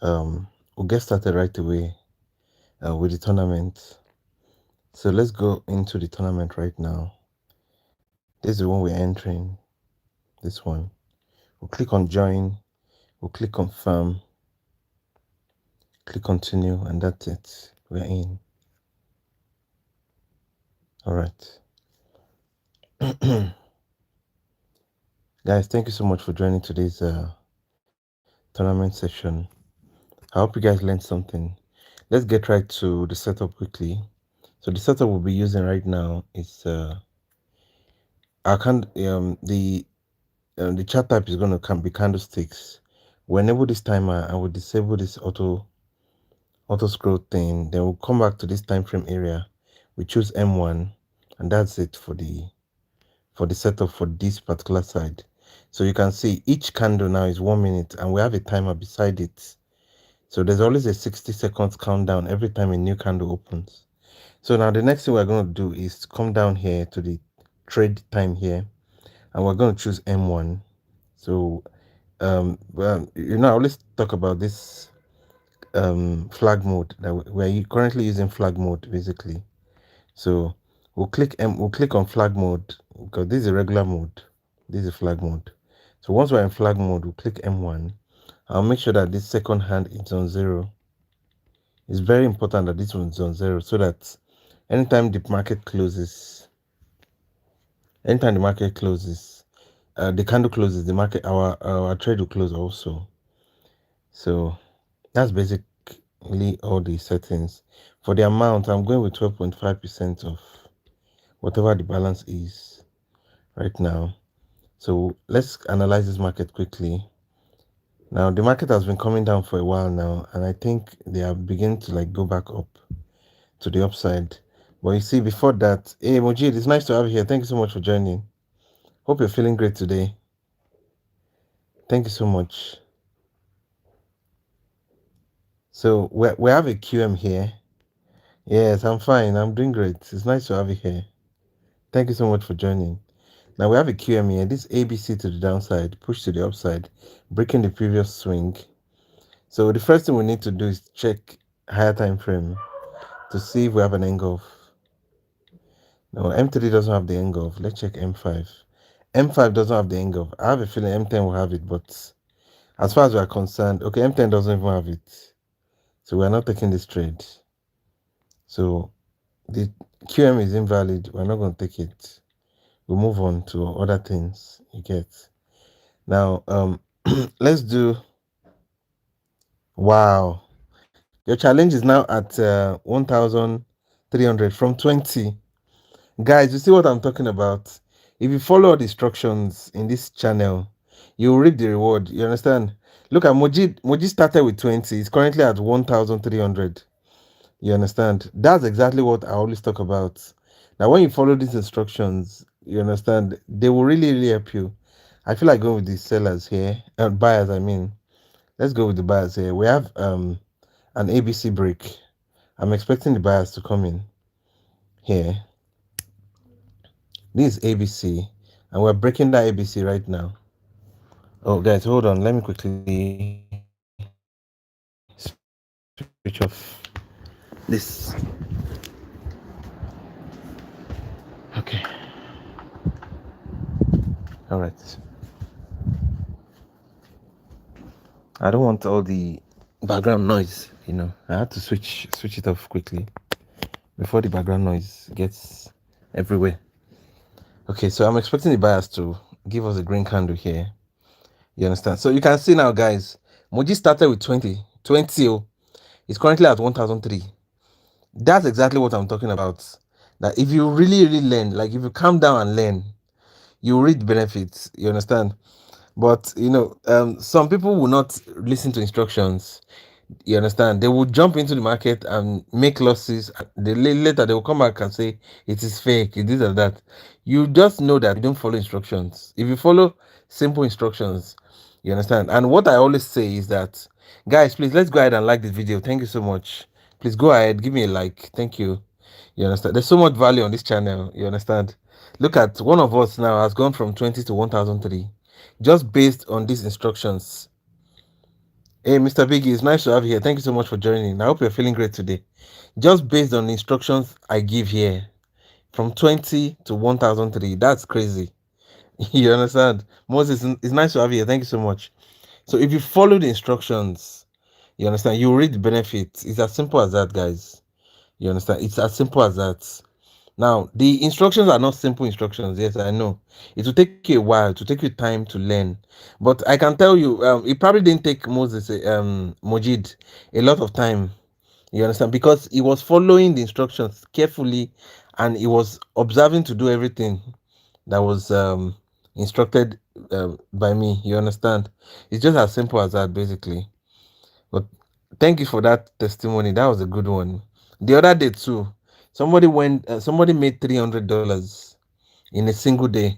we'll get started right away with the tournament. So let's go into the tournament right now. This is the one we're entering. This one. We'll click on join. We'll click confirm. Click continue, and that's it. We're in. All right. Guys, thank you so much for joining today's tournament session. I hope you guys learned something. Let's get right to the setup quickly. So the setup we'll be using right now is our the chart type is going to be candlesticks. We'll enable this timer and we'll disable this auto scroll thing. Then we'll come back to this time frame area. We choose M1, and that's it for the setup for this particular side. So you can see each candle now is 1 minute, and we have a timer beside it. So there's always a 60 seconds countdown every time a new candle opens. So now the next thing we're going to do is come down here to the trade time here, and we're going to choose M1. So well, I always talk about this flag mode that we're currently using flag mode basically. So we'll click on flag mode because this is a regular mode. This is flag mode. So once we're in flag mode, we'll click M1. I'll make sure that this second hand is on 0. It's very important that this one's on 0 so that anytime the market closes, the candle closes, the market, our trade will close also. So that's basically all the settings. For the amount, I'm going with 12.5% of whatever the balance is right now. So let's analyze this market quickly. Now the market has been coming down for a while now, and I think they are beginning to like go back up to the upside. But you see, before that, hey Mojid, it's nice to have you here. Thank you so much for joining. Hope you're feeling great today. Thank you so much. So we have a QM here. Yes, I'm fine. I'm doing great. It's nice to have you here. Thank you so much for joining. Now we have a QM here. This ABC to the downside, push to the upside, breaking the previous swing. So the first thing we need to do is check higher time frame to see if we have an engulf. No, M3 doesn't have the engulf. Let's check M5. M5 doesn't have the engulf. I have a feeling M10 will have it, but as far as we are concerned, okay, M10 doesn't even have it. So we are not taking this trade. So the QM is invalid. We're not going to take it. We'll move on to other things. You get. Now, let's do. Wow. Your challenge is now at 1,300 from 20. Guys, you see what I'm talking about? If you follow the instructions in this channel, you will reap the reward. You understand? Look at Moji. Moji started with 20. It's currently at 1,300. You understand? That's exactly what I always talk about. Now, when you follow these instructions, you understand, they will really, really help you. I feel like going with the sellers here, buyers, I mean. Let's go with the buyers here. We have an ABC break. I'm expecting the buyers to come in here. This is ABC, and we're breaking that ABC right now. Oh, guys, hold on. Let me quickly switch off this. Okay. All right. I don't want all the background noise, I had to switch it off quickly before the background noise gets everywhere. Okay, so I'm expecting the buyers to give us a green candle here. You understand? So you can see now, guys, Moji started with 20. 20. It's currently at 1,003. That's exactly what I'm talking about. That if you really, really learn, like if you calm down and learn, you read benefits. You understand? But some people will not listen to instructions. You understand? They will jump into the market and make losses. Later they will come back and say it is fake, it is or that. You just know that you don't follow instructions. If you follow simple instructions, you understand. And what I always say is that, guys, please let's go ahead and like this video. Thank you so much. Please go ahead, give me a like. Thank you. You understand? There's so much value on this channel. You understand? Look at one of us now has gone from 20 to 1,003 just based on these instructions. Hey, Mr. Biggie, it's nice to have you here. Thank you so much for joining. I hope you're feeling great today. Just based on the instructions I give here, from 20 to 1003, that's crazy. You understand? Moses, it's nice to have you here. Thank you so much. So, if you follow the instructions, you understand, you read the benefits. It's as simple as that, guys. You understand? It's as simple as that. Now, the instructions are not simple instructions. Yes, I know. It will take you a while, to take you time to learn. But I can tell you, it probably didn't take Moses, Mojid, a lot of time. You understand? Because he was following the instructions carefully, and he was observing to do everything that was instructed by me. You understand? It's just as simple as that, basically. But thank you for that testimony. That was a good one. The other day too, somebody made $300 in a single day.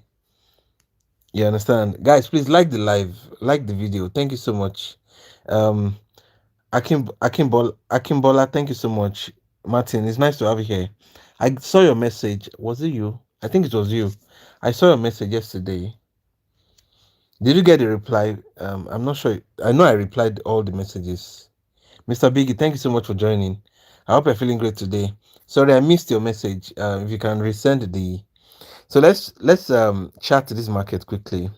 You understand, guys? Please like the live, like the video. Thank you so much. Um, Akimbola, thank you so much. Martin, it's nice to have you here. I saw your message. Was it you? I think it was you. I saw your message yesterday. Did you get a reply? I'm not sure. I know I replied all the messages. Mr. Biggie, thank you so much for joining. I hope you're feeling great today. Sorry, I missed your message. If you can resend the. So let's chat to this market quickly.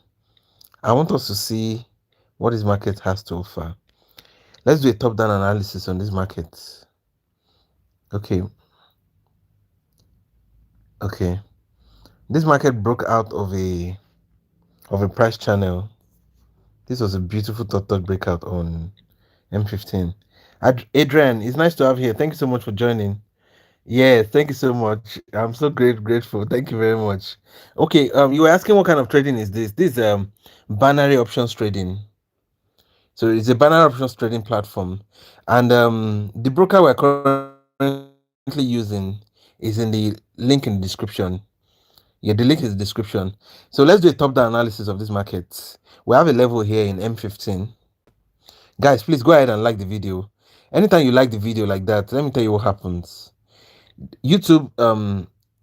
I want us to see what this market has to offer. Let's do a top-down analysis on this market. Okay. Okay. This market broke out of a price channel. This was a beautiful thought breakout on M15. Adrian, it's nice to have you here. Thank you so much for joining. Yeah, thank you so much. I'm so grateful. Thank you very much. Okay, you were asking what kind of trading is this? This binary options trading. So it's a binary options trading platform, and the broker we're currently using is in the link in the description. Yeah, the link is the description. So let's do a top-down analysis of this market. We have a level here in M15. Guys, please go ahead and like the video. Anytime you like the video like that, let me tell you what happens. YouTube,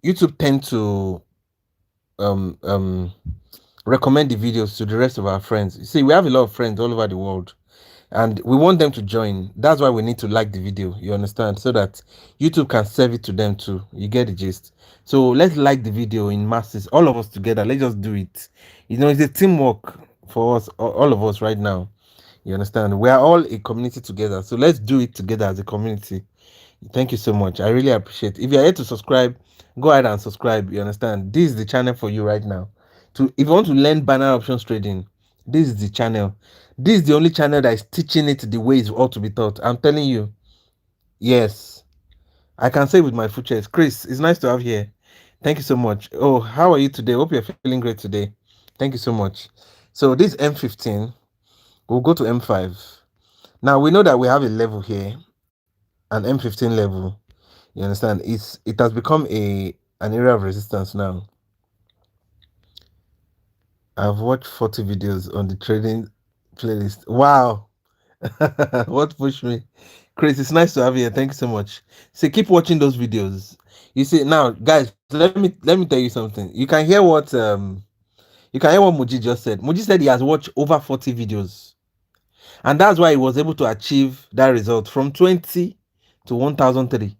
YouTube tend to um um recommend the videos to the rest of our friends. You see, we have a lot of friends all over the world, and we want them to join. That's why we need to like the video, you understand, so that YouTube can serve it to them too. You get the gist. So let's like the video in masses, all of us together. Let's just do it. You know, it's a teamwork for us, all of us right now. You understand, we are all a community together, so let's do it together as a community. Thank you so much. I really appreciate it. If you're here to subscribe, go ahead and subscribe. You understand? This is the channel for you right now. If you want to learn banner options trading, this is the channel. This is the only channel that is teaching it the way it ought to be taught. I'm telling you. Yes. I can say with my full chest. Chris, it's nice to have you here. Thank you so much. Oh, how are you today? Hope you're feeling great today. Thank you so much. So this M15, we'll go to M5. Now we know that we have a level here, an M15 level. You understand? It has become an area of resistance now. I've watched 40 videos on the trading playlist. Wow. What pushed me? Chris, it's nice to have you here. Thank you so much. So keep watching those videos. You see now, guys, let me tell you something. You can hear what Muji just said. Muji said he has watched over 40 videos. And that's why he was able to achieve that result from 20 to 1003.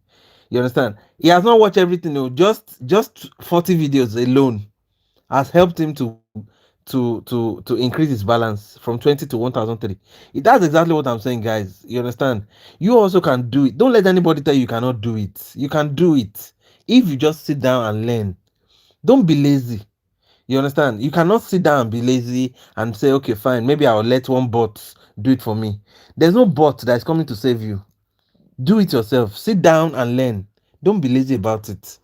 You understand? He has not watched everything, no, just 40 videos alone has helped him to increase his balance from 20 to 1003. That's exactly what I'm saying, guys. You understand? You also can do it. Don't let anybody tell you you cannot do it. You can do it if you just sit down and learn. Don't be lazy. You understand? You cannot sit down and be lazy and say, okay, fine, maybe I'll let one bot do it for me. There's no bot that is coming to save you. Do it yourself. Sit down and learn. Don't be lazy about it.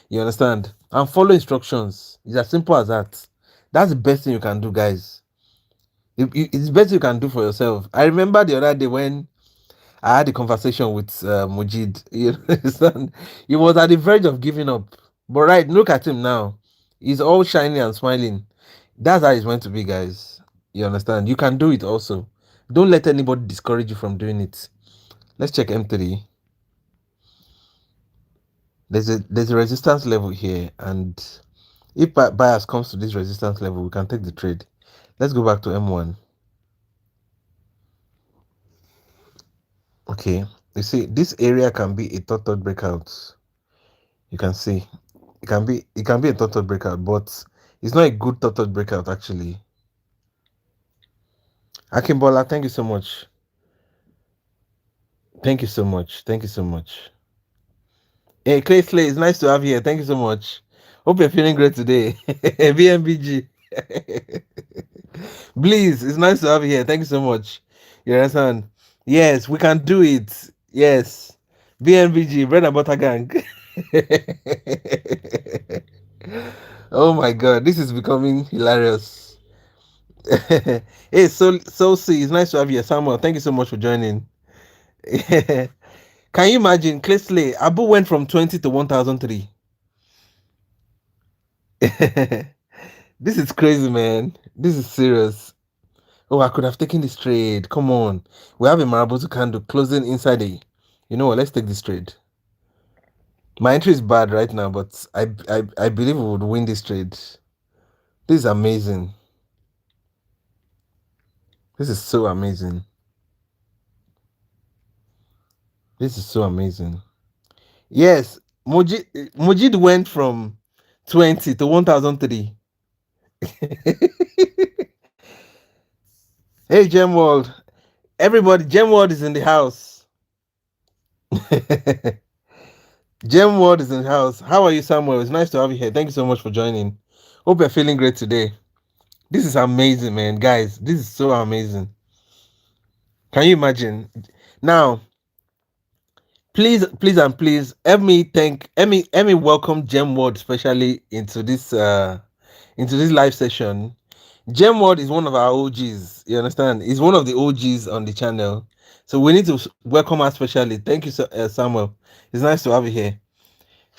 You understand? And follow instructions. It's as simple as that. That's the best thing you can do, guys. It's the best you can do for yourself. I remember the other day when I had a conversation with Mujid. You understand? He was at the verge of giving up. But right, look at him now. He's all shiny and smiling. That's how it's meant to be, guys. You understand? You can do it also. Don't let anybody discourage you from doing it. Let's check M3. There's a resistance level here, and if buyers comes to this resistance level, we can take the trade. Let's go back to M1. Okay, you see, this area can be a thought breakout. You can see it can be a thought breakout, but it's not a good thought breakout actually. Akimbola, thank you so much. Thank you so much. Thank you so much. Hey, Clay Slay, it's nice to have you here. Thank you so much. Hope you're feeling great today. BMBG. Please, it's nice to have you here. Thank you so much. You understand? Yes, we can do it. Yes. BMBG, bread and butter gang. Oh my god, this is becoming hilarious. Hey, so see, it's nice to have you, Samuel. Thank you so much for joining. Can you imagine, Clesley? Abu went from 20 to 1003. This is crazy, man. This is serious. Oh, I could have taken this trade. Come on. We have a Marabout candle closing inside a. You know what? Let's take this trade. My entry is bad right now, but I believe we would win this trade. This is amazing. This is so amazing. This is so amazing. Yes, Mujid went from 20 to 1003. Hey, Gemworld. Everybody, Gemworld is in the house. Gemworld is in the house. How are you, Samuel? It's nice to have you here. Thank you so much for joining. Hope you're feeling great today. This is amazing, man. Guys, this is so amazing. Can you imagine? Now, please and please let me welcome Gemworld especially into this live session. Gemworld is one of our OGs. You understand? He's one of the OGs on the channel. So we need to welcome her specially. Thank you, Samuel. It's nice to have you here.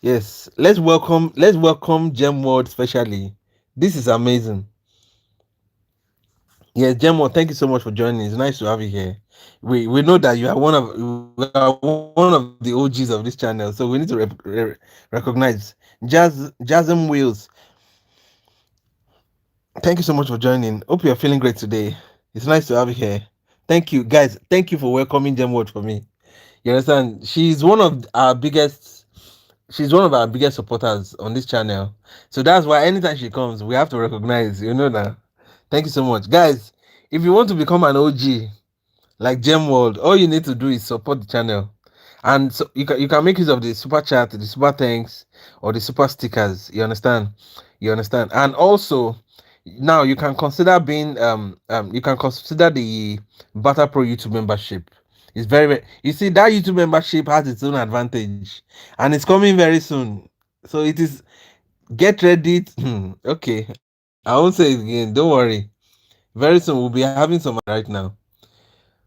Yes, let's welcome Gemworld specially. This is amazing. Yes, Gemworld, thank you so much for joining. It's nice to have you here. We know that you are one of the OGs of this channel, so we need to recognize Jasm Wheels. Thank you so much for joining. Hope you are feeling great today. It's nice to have you here. Thank you, guys. Thank you for welcoming Gemworld for me. You understand? She's one of our biggest supporters on this channel. So that's why anytime she comes, we have to recognize, you know that. Thank you so much. Guys, if you want to become an OG like Gemworld, all you need to do is support the channel. And so you can make use of the super chat, the super thanks, or the super stickers. You understand? You understand? And also now you can consider being you can consider the Barter-Pro YouTube membership. It's very you see that YouTube membership has its own advantage and it's coming very soon. So it is get ready. Okay. I won't say it again. Don't worry. Very soon we'll be having some right now.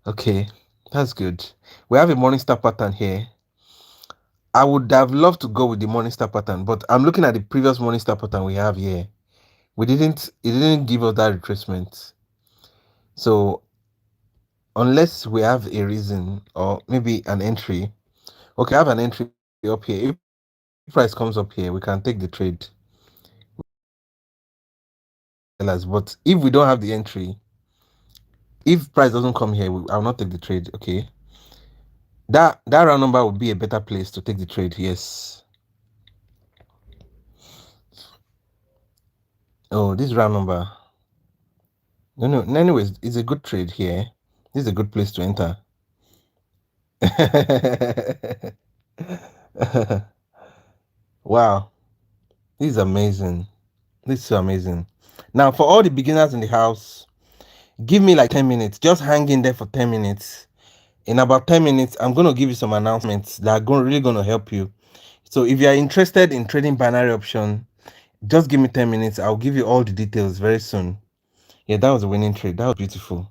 Okay, that's good. We have a morning star pattern here. I would have loved to go with the morning star pattern, but I'm looking at the previous morning star pattern we have here. It didn't give us that retracement. So unless we have a reason or maybe an entry, okay, I have an entry up here. If price comes up here, we can take the trade. But if we don't have the entry, if price doesn't come here, I'll not take the trade. Okay, that round number would be a better place to take the trade. Yes. Oh, this round number. No. Anyways, it's a good trade here. This is a good place to enter. Wow, this is amazing. This is so amazing. Now, for all the beginners in the house, give me like 10 minutes. Just hang in there for 10 minutes. In about 10 minutes, I'm going to give you some announcements that are really going to help you. So if you are interested in trading binary option, just give me 10 minutes. I'll give you all the details very soon. Yeah, that was a winning trade. That was beautiful.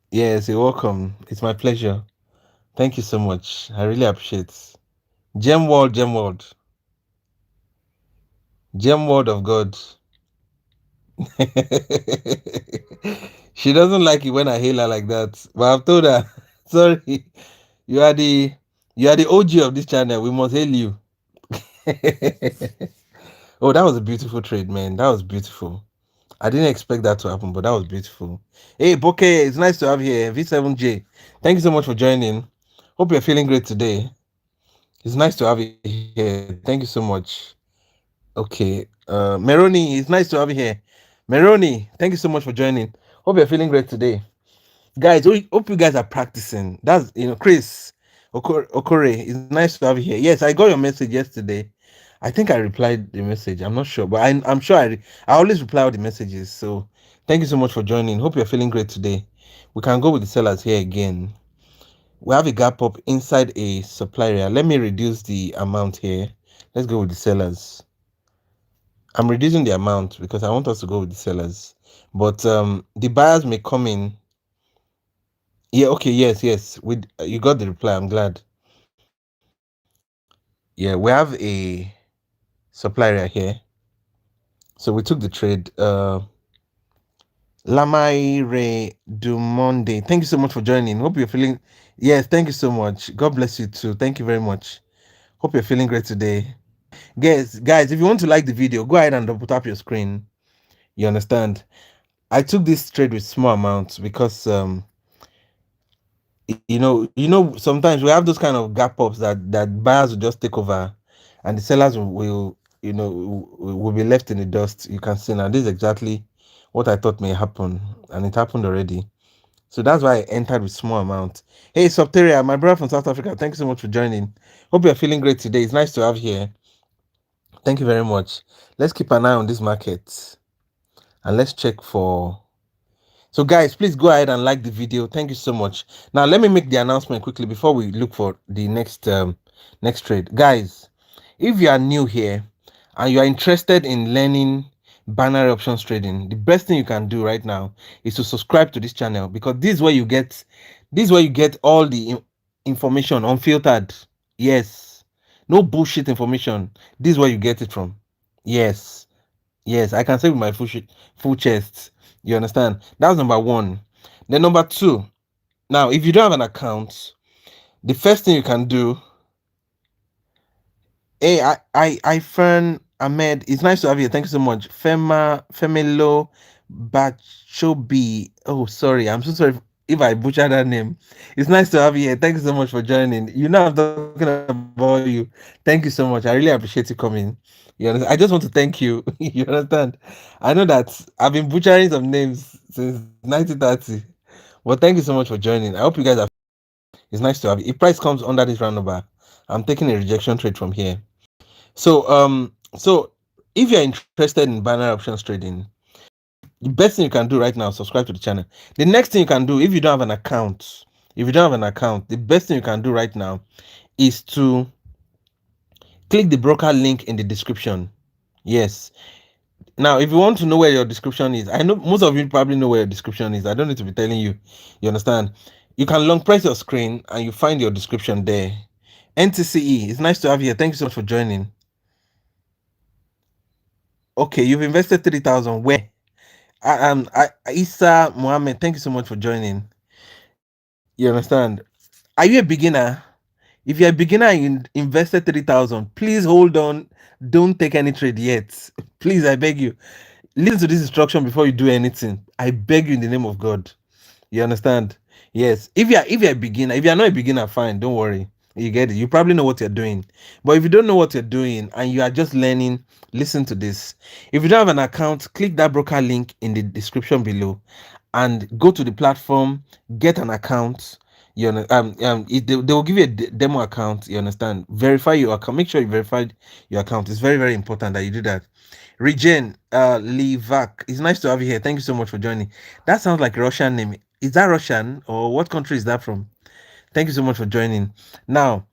Yes, you're welcome. It's my pleasure. Thank you so much. I really appreciate it. Gemworld, Gemworld. Gemworld of God. She doesn't like it when I hail her like that. But I've told her, sorry, you are the OG of this channel. We must hail you. Oh, that was a beautiful trade, man. That was beautiful. I didn't expect that to happen, but that was beautiful. Hey, Boke, it's nice to have you here. V7J, thank you so much for joining. Hope you're feeling great today. It's nice to have you here. Thank you so much. Okay, Meroni, it's nice to have you here. Meroni, thank you so much for joining. Hope you're feeling great today. Guys, hope you guys are practicing. That's, Chris Okore, it's nice to have you here. Yes, I got your message yesterday. I think I replied the message. I'm not sure, but I'm sure I always reply all the messages. So thank you so much for joining. Hope you're feeling great today. We can go with the sellers here again. We have a gap up inside a supply area. Let me reduce the amount here. Let's go with the sellers. I'm reducing the amount because I want us to go with the sellers. But the buyers may come in. Yeah, okay, yes. You got the reply. I'm glad. Yeah, we have a supply area here. So we took the trade. Lamaire Dumonde, thank you so much for joining. Hope you're feeling. Yes, thank you so much. God bless you too. Thank you very much. Hope you're feeling great today. Guys, if you want to like the video, go ahead and double tap your screen. You understand? I took this trade with small amounts because sometimes we have those kind of gap ups that buyers will just take over, and the sellers will be left in the dust. You can see now this is exactly what I thought may happen, and it happened already. So that's why I entered with small amount. Hey, Subteria, my brother from South Africa, thank you so much for joining. Hope you're feeling great today. It's nice to have you here. Thank you very much. Let's keep an eye on this market and let's check for. So guys, please go ahead and like the video. Thank you so much. Now let me make the announcement quickly before we look for the next trade. Guys, if you are new here and you are interested in learning binary options trading, the best thing you can do right now is to subscribe to this channel, because this is where you get all the information unfiltered. Yes, no bullshit information. This is where you get it from. Yes, I can say with my full chest. You understand? That's number one. Then number two. Now, if you don't have an account, the first thing you can do. Hey, I friend Ahmed. It's nice to have you. Thank you so much. Femelo Bachobi. Oh, sorry. I'm so sorry if I butchered that name. It's nice to have you here. Thank you so much for joining. You know I'm talking about you. Thank you so much. I really appreciate you coming. You understand? I just want to thank you. You understand? I know that I've been butchering some names since 1930. But thank you so much for joining. I hope you guys are. It's nice to have you. If price comes under this round number, I'm taking a rejection trade from here. So if you're interested in binary options trading, the best thing you can do right now, subscribe to the channel. The next thing you can do, the best thing you can do right now is to click the broker link in the description. Yes. Now, if you want to know where your description is, I know most of you probably know where your description is. I don't need to be telling you. You understand? You can long press your screen and you find your description there. NTCE, it's nice to have you here. Thank you so much for joining. Okay, you've invested 3,000. Where? Isa Mohammed, thank you so much for joining. You understand? Are you a beginner? If you're a beginner and you invested 3,000, please hold on. Don't take any trade yet. Please, I beg you. Listen to this instruction before you do anything. I beg you in the name of God. You understand? Yes. If you're a beginner, if you're not a beginner, fine, don't worry. You get it. You probably know what you're doing. But if you don't know what you're doing and you are just learning, listen to this. If you don't have an account, click that broker link in the description below and go to the platform, get an account. They will give you a demo account. You understand? Verify your account. Make sure you verified your account. It's very, very important that you do that. Regen Livak, it's nice to have you here. Thank you so much for joining. That sounds like a Russian name. Is that Russian or what country is that from? Thank you so much for joining. Now,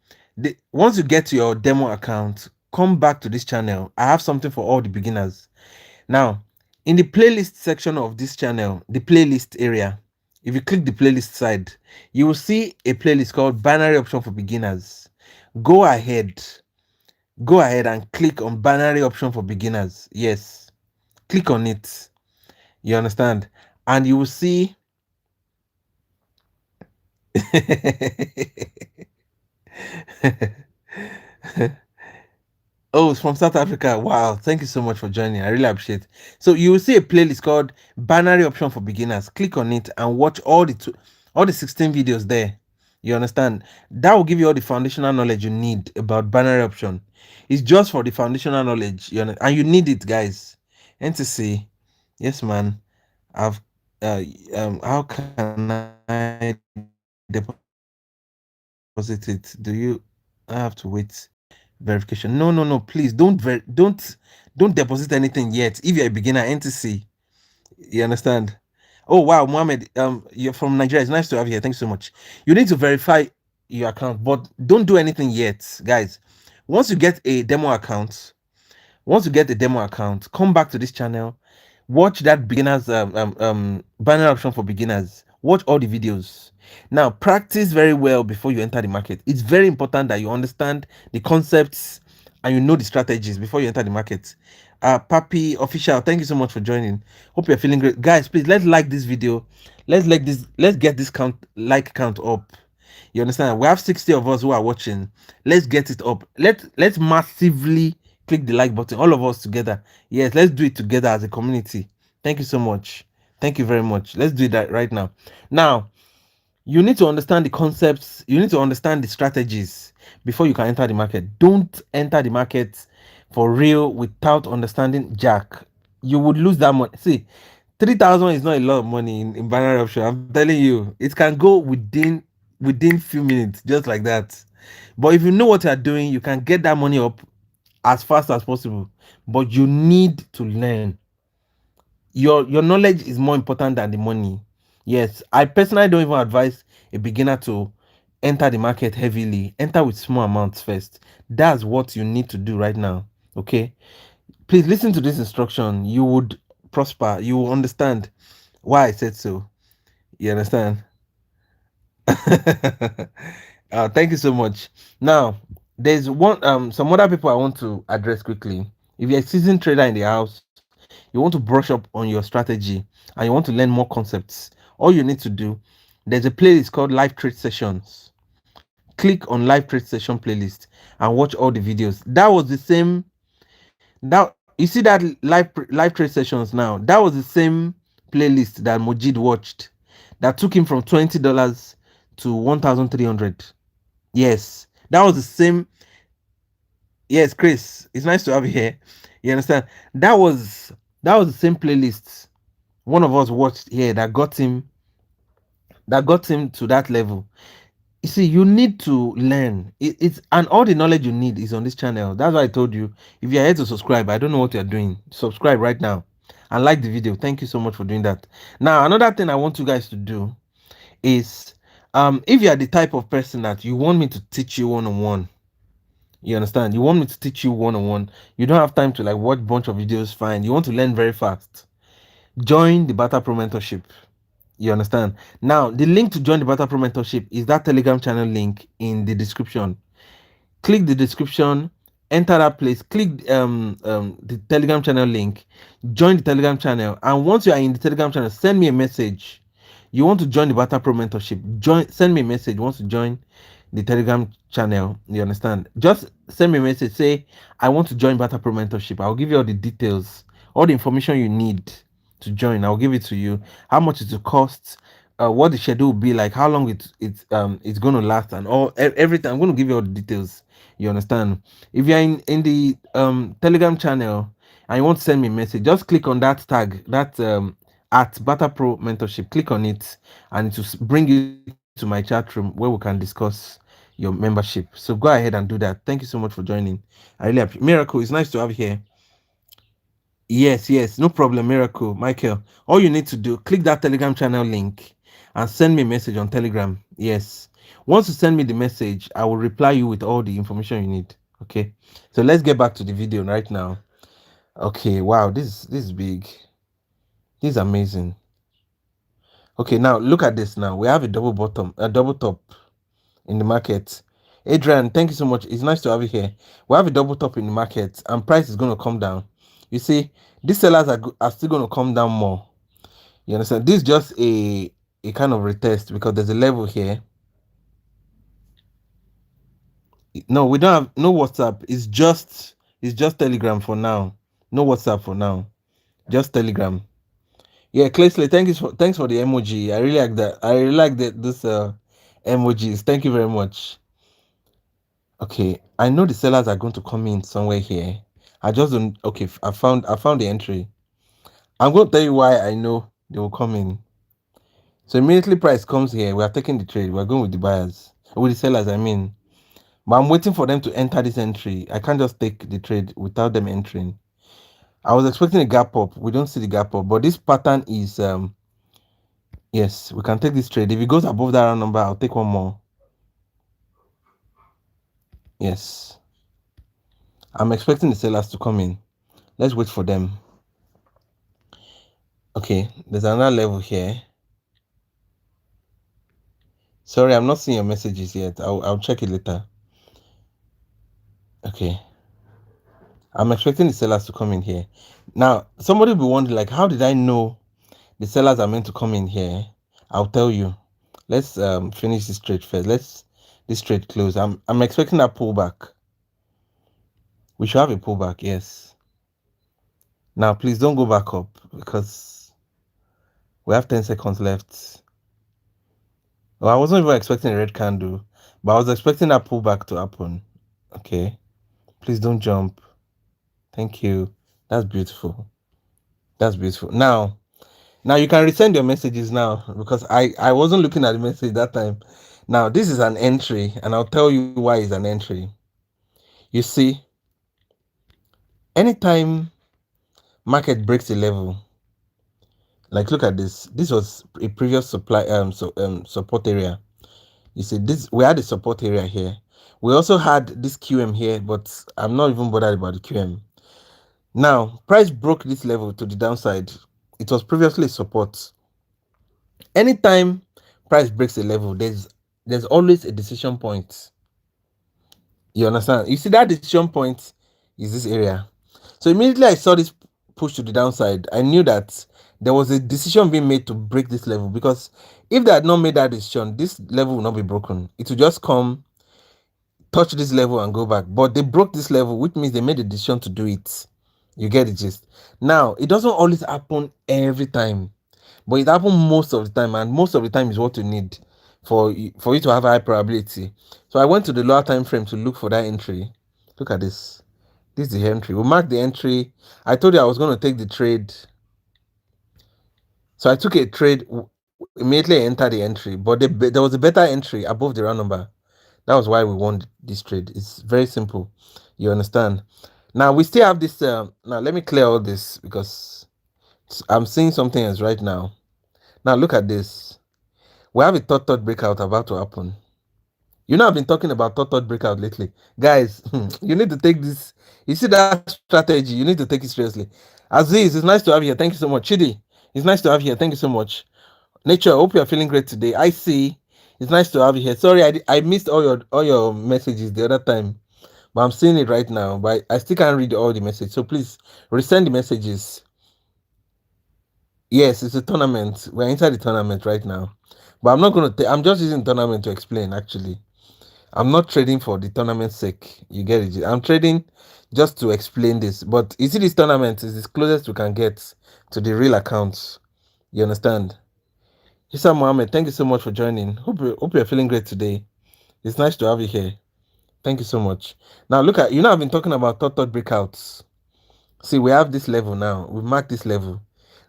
once you get to your demo account, come back to this channel. I have something for all the beginners. Now, in the playlist section of this channel, the playlist area, if you click the playlist side, you will see a playlist called Binary Option for Beginners. Go ahead and click on Binary Option for Beginners. Yes, click on it. You understand? And you will see Oh, it's from South Africa. Wow. Thank you so much for joining. I really appreciate it. So you will see a playlist called Binary Option for Beginners. Click on it and watch all the 16 videos there. You understand? That will give you all the foundational knowledge you need about binary option. It's just for the foundational knowledge, and you need it, guys. NTC, yes, man. I've how can I deposit it? Do you I have to wait verification? No, please don't deposit anything yet. If you're a beginner, NTC, you understand? Oh wow, Mohammed, you're from Nigeria. It's nice to have you here. Thank you so much. You need to verify your account, but don't do anything yet, guys. Once you get a demo account, come back to this channel, watch that beginners banner option for beginners, watch all the videos. Now practice very well before you enter the market. It's very important that you understand the concepts and you know the strategies before you enter the market. Papi official, thank you so much for joining. Hope you're feeling great, guys. Please, let's like this video. Let's get this count up. You understand? We have 60 of us who are watching. Let's get it up. Let's massively click the like button, all of us together. Yes, let's do it together as a community. Thank you so much. Thank you very much. Let's do that right now. Now, you need to understand the concepts, you need to understand the strategies before you can enter the market. Don't enter the market for real without understanding jack. You would lose that money. See, 3,000 is not a lot of money in binary option. I'm telling you, it can go within few minutes, just like that. But if you know what you're doing, you can get that money up as fast as possible. But you need to learn. Your knowledge is more important than the money. Yes, I personally don't even advise a beginner to enter the market heavily. Enter with small amounts first. That's what you need to do right now. Okay, please listen to this instruction. You would prosper. You will understand why I said so. You understand? Thank you so much. Now, there's one some other people I want to address quickly. If you're a seasoned trader in the house, you want to brush up on your strategy and you want to learn more concepts, all you need to do, there's a playlist called Live Trade Sessions. Click on Live Trade Session playlist and watch all the videos. That was the same. That you see that live trade sessions now. That was the same playlist that Mojid watched. That took him from $20 to 1,300. Yes, that was the same. Yes, Chris, it's nice to have you here. You understand? That was the same playlist one of us watched here that got him to that level. You see, you need to learn. It's and all the knowledge you need is on this channel. That's why I told you, if you're here to subscribe, I don't know what you're doing. Subscribe right now and like the video. Thank you so much for doing that. Now, another thing I want you guys to do is, if you are the type of person that you want me to teach you one-on-one, you understand, you want me to teach you one-on-one, you don't have time to like watch bunch of videos, fine, you want to learn very fast, join the Barter-Pro mentorship. You understand? Now, the link to join the Barter-Pro mentorship is that Telegram channel link in the description. Click the description, enter that place, click the Telegram channel link, join the Telegram channel, and once you are in the Telegram channel, send me a message. You want to join the Barter-Pro mentorship? Send me a message. You want to join the Telegram channel? You understand? Just send me a message. Say I want to join Barter-Pro mentorship. I'll give you all the details, all the information you need to join. I'll give it to you. How much it will cost, what the schedule will be like, how long it's going to last, and everything. I'm going to give you all the details. You understand? If you're in the Telegram channel and you want to send me a message, just click on that tag, that at Barter-Pro mentorship. Click on it and it will bring you to my chat room where we can discuss your membership. So go ahead and do that. Thank you so much for joining. I really appreciate. Miracle, it's nice to have you here. Yes, no problem, Miracle. Michael, all you need to do, click that Telegram channel link and send me a message on Telegram. Yes. Once you send me the message, I will reply you with all the information you need. Okay. So let's get back to the video right now. Okay, wow, this is big. This is amazing. Okay, now look at this now. We have a double top in the market. Adrian, thank you so much. It's nice to have you here. We have a double top in the market and price is going to come down. You see, these sellers are still going to come down more. You understand? This is just a kind of retest because there's a level here. No, we don't have no WhatsApp. It's just It's just Telegram for now. No WhatsApp for now. Just Telegram. Yeah, Claysley, thanks for the emoji. I really like that. I really like this emojis. Thank you very much. Okay, I know the sellers are going to come in somewhere here. I just don't. Okay, I found the entry. I'm going to tell you why I know they will come in. So immediately price comes here, we are taking the trade. We're going with the buyers, with the sellers. I mean, but I'm waiting for them to enter this entry. I can't just take the trade without them entering. I was expecting a gap up. We don't see the gap up, but this pattern is yes, we can take this trade. If it goes above that round number, I'll take one more. Yes, I'm expecting the sellers to come in. Let's wait for them. Okay, there's another level here. Sorry, I'm not seeing your messages yet. I'll check it later. Okay, I'm expecting the sellers to come in here. Now, somebody will be wondering, like, how did I know the sellers are meant to come in here? I'll tell you. Let's finish this trade first. Let's this trade close. I'm expecting a pullback. We should have a pullback, yes. Now, please don't go back up because we have 10 seconds left. Well, I wasn't even expecting a red candle, but I was expecting that pullback to happen. Okay. Please don't jump. Thank you. That's beautiful. That's beautiful. Now you can resend your messages now because I wasn't looking at the message that time. Now, this is an entry, and I'll tell you why it's an entry. You see, anytime market breaks a level, like look at this. This was a previous support area. You see, this we had a support area here. We also had this QM here, but I'm not even bothered about the QM. Now, price broke this level to the downside. It was previously support. Anytime price breaks a level, there's always a decision point. You understand? You see that decision point is this area. So immediately I saw this push to the downside, I knew that there was a decision being made to break this level, because if they had not made that decision, this level will not be broken. It will just come, touch this level and go back. But they broke this level, which means they made a decision to do it. You get the gist. Now, it doesn't always happen every time, but it happens most of the time, and most of the time is what you need for you to have high probability. So I went to the lower time frame to look for that entry. Look at this. This is the entry. We marked the entry. I told you I was going to take the trade. So I took a trade, immediately entered the entry, but there was a better entry above the round number. That was why we won this trade. It's very simple. You understand? Now we still have this. Now let me clear all this because I'm seeing something else right now. Now look at this. We have a third breakout about to happen. You know, I've been talking about third breakout lately. Guys, you need to take this. You see that strategy, you need to take it seriously. Aziz, it's nice to have you here. Thank you so much. Chidi, it's nice to have you here. Thank you so much. Nature, I hope you're feeling great today. I see. It's nice to have you here. Sorry, I missed all your messages the other time, but I'm seeing it right now. But I still can't read all the messages. So please resend the messages. Yes, it's a tournament. We're inside the tournament right now. But I'm not going to, I'm just using the tournament to explain actually. I'm not trading for the tournament's sake. You get it? I'm trading just to explain this. But you see, this tournament is the closest we can get to the real accounts. You understand? Issa Mohammed, thank you so much for joining. Hope you're feeling great today. It's nice to have you here. Thank you so much. Now look at, I've been talking about third breakouts. See, we have this level now. We marked this level.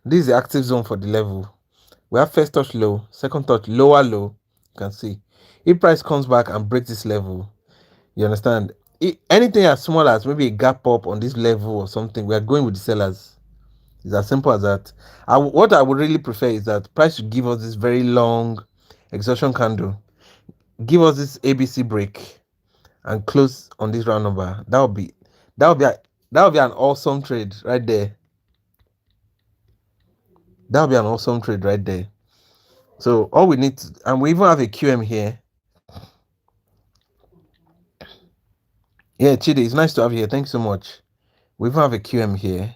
This is the active zone for the level. We have first touch low, second touch lower low. You can see. If price comes back and breaks this level, you understand? Anything as small as maybe a gap up on this level or something, we are going with the sellers. It's as simple as that. What I would really prefer is that price should give us this very long exhaustion candle, give us this ABC break, and close on this round number. That would be an awesome trade right there. That would be an awesome trade right there. So all we need to, and we even have a QM here. Yeah, Chidi, it's nice to have you here. Thanks so much. We even have a QM here.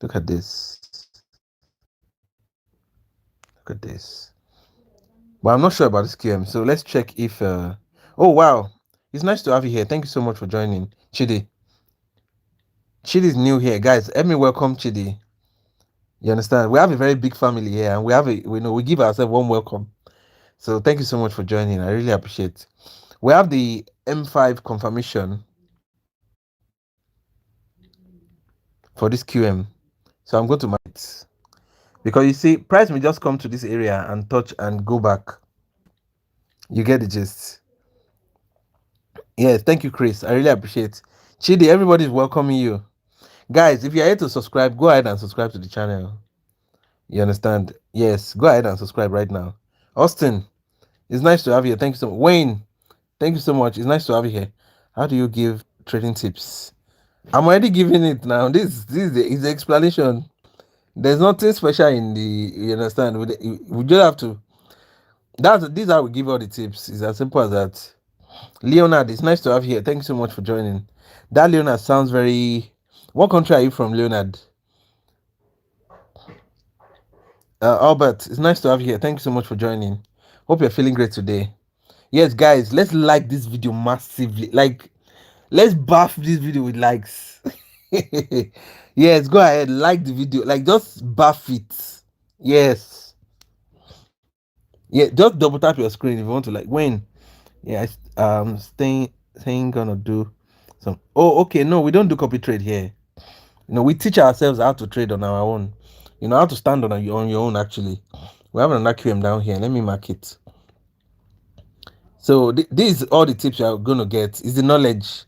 Look at this. Look at this. But I'm not sure about this QM. So let's check if oh wow. It's nice to have you here. Thank you so much for joining. Chidi. Chidi is new here, guys. Let me welcome Chidi. You understand? We have a very big family here, and we give ourselves one welcome. So thank you so much for joining. I really appreciate. We have the M5 confirmation for this QM. So I'm going to mark it because you see, price may just come to this area and touch and go back. You get the gist. Yes, thank you, Chris. I really appreciate. Chidi, everybody's welcoming you. Guys, if you're here to subscribe, go ahead and subscribe to the channel. You understand? Yes, go ahead and subscribe right now. Austin, it's nice to have you. Thank you so much. Wayne, thank you so much. It's nice to have you here. How do you give trading tips? I'm already giving it now. This is the explanation. There's nothing special in the. You understand? We just have to. This is how we give all the tips. It's as simple as that. Leonard, it's nice to have you here. Thank you so much for joining. That Leonard sounds very. What country are you from, Leonard? Albert, it's nice to have you here. Thank you so much for joining. Hope you're feeling great today. Yes, guys, let's like this video massively. Like, let's buff this video with likes. Yes, go ahead, like the video. Like, just buff it. Yes. Yeah, just double tap your screen if you want to. Like, when? Yeah, staying gonna do some. Oh, okay. No, we don't do copy trade here. We teach ourselves how to trade on our own. How to stand on your own. Actually, we have another QM down here. Let me mark it. So these all the tips you're gonna get is the knowledge.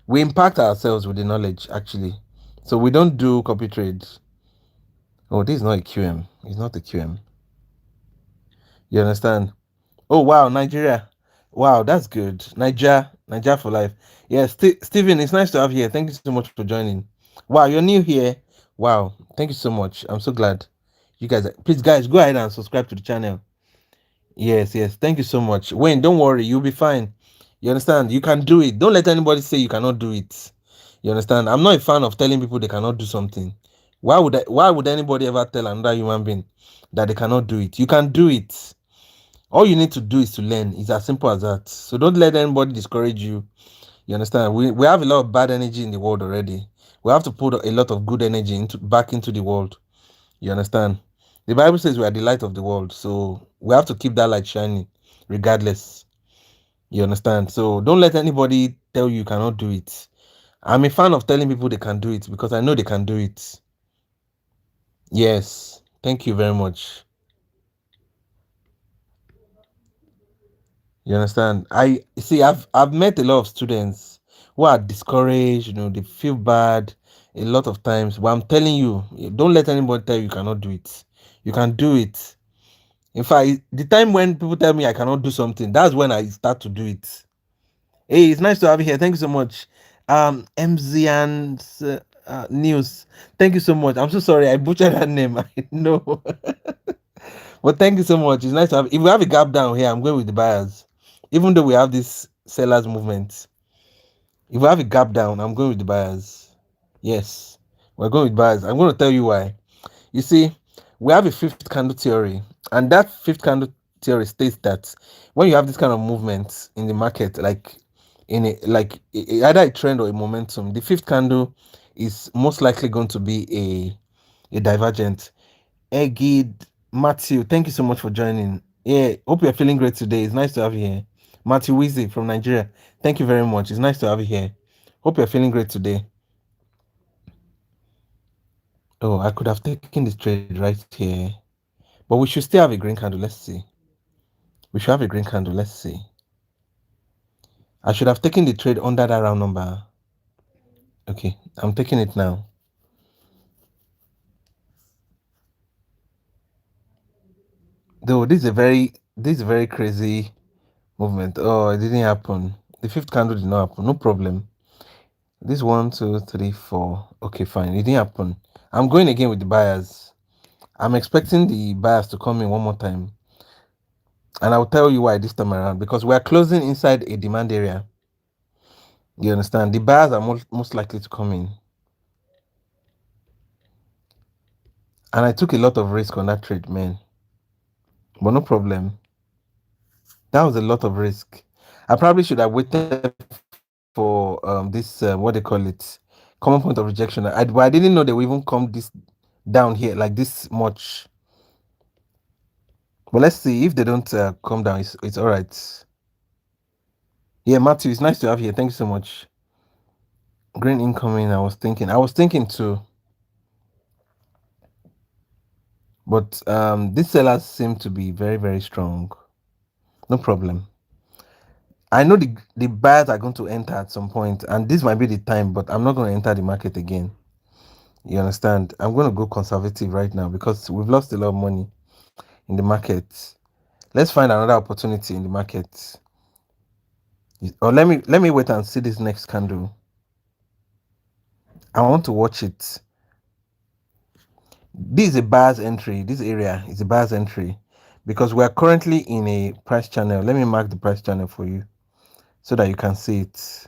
We impact ourselves with the knowledge actually. So we don't do copy trades. Oh, this is not a QM. It's not a QM. You understand? Oh wow, Nigeria. Wow, that's good. Nigeria for life. Yes, Stephen, it's nice to have you here. Thank you so much for joining. Wow, you're new here. Wow, thank you so much. I'm so glad. You guys, please guys, go ahead and subscribe to the channel. Yes. Thank you so much. Wayne, don't worry, you'll be fine. You understand? You can do it. Don't let anybody say you cannot do it. You understand? I'm not a fan of telling people they cannot do something. Why would anybody ever tell another human being that they cannot do it? You can do it. All you need to do is to learn. It's as simple as that. So don't let anybody discourage you. You understand? We have a lot of bad energy in the world already. We have to put a lot of good energy back into the world. You understand? The Bible says we are the light of the world, so we have to keep that light shining, regardless. You understand? So don't let anybody tell you cannot do it. I'm a fan of telling people they can do it because I know they can do it. Yes, thank you very much. You understand? I see. I've met a lot of students who are discouraged. They feel bad a lot of times. But I'm telling you, don't let anybody tell you cannot do it. You can do it. In fact, the time when people tell me I cannot do something, that's when I start to do it. Hey, it's nice to have you here. Thank you so much. MZ and News. Thank you so much. I'm so sorry I butchered that name. I know. But thank you so much. It's nice to have. If we have a gap down here, I'm going with the buyers. Even though we have this sellers movement, if we have a gap down, I'm going with the buyers. Yes, we're going with buyers. I'm going to tell you why. You see, we have a fifth candle theory, and that fifth candle theory states that when you have this kind of movement in the market, like either a trend or a momentum, the fifth candle is most likely going to be a divergent. Egid Matthew, thank you so much for joining. Yeah, hope you're feeling great today. It's nice to have you here. Matthew Weezy from Nigeria, thank you very much. It's nice to have you here. Hope you're feeling great today. Oh, I could have taken this trade right here, but we should still have a green candle. Let's see. We should have a green candle. Let's see. I should have taken the trade under that round number. Okay, I'm taking it now. Though this is a very crazy movement. Oh, it didn't happen. The fifth candle did not happen. No problem. This 1, 2, 3, 4. Okay, fine. It didn't happen. I'm going again with the buyers. I'm expecting the buyers to come in one more time. And I'll tell you why this time around. Because we're closing inside a demand area. You understand? The buyers are most likely to come in. And I took a lot of risk on that trade, man. But no problem. That was a lot of risk. I probably should have waited for this what they call it, common point of rejection. But I didn't know they will even come this down here like this much. But let's see if they don't come down. It's all right. Yeah, Matthew, it's nice to have you here. Thank you so much. Green incoming. I was thinking too. But these sellers seem to be very, very strong. No problem. I know the buyers are going to enter at some point, and this might be the time, but I'm not going to enter the market again. You understand? I'm going to go conservative right now because we've lost a lot of money in the market. Let's find another opportunity in the market. Or let me wait and see this next candle. I want to watch it. This is a buyer's entry. This area is a buyer's entry because we are currently in a price channel. Let me mark the price channel for you so that you can see it.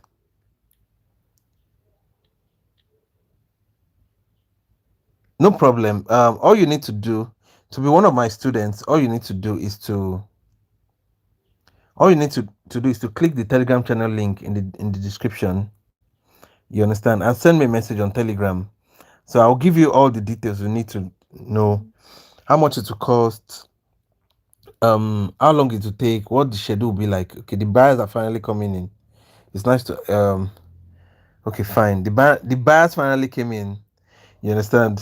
No problem. All you need to do to be one of my students, all you need to do is to click the Telegram channel link in the description. You understand? And send me a message on Telegram. So I'll give you all the details you need to know. How much it will cost, how long it will take, what the schedule will be like. Okay, the buyers are finally coming in. It's nice to okay, fine. The buyers finally came in. You understand?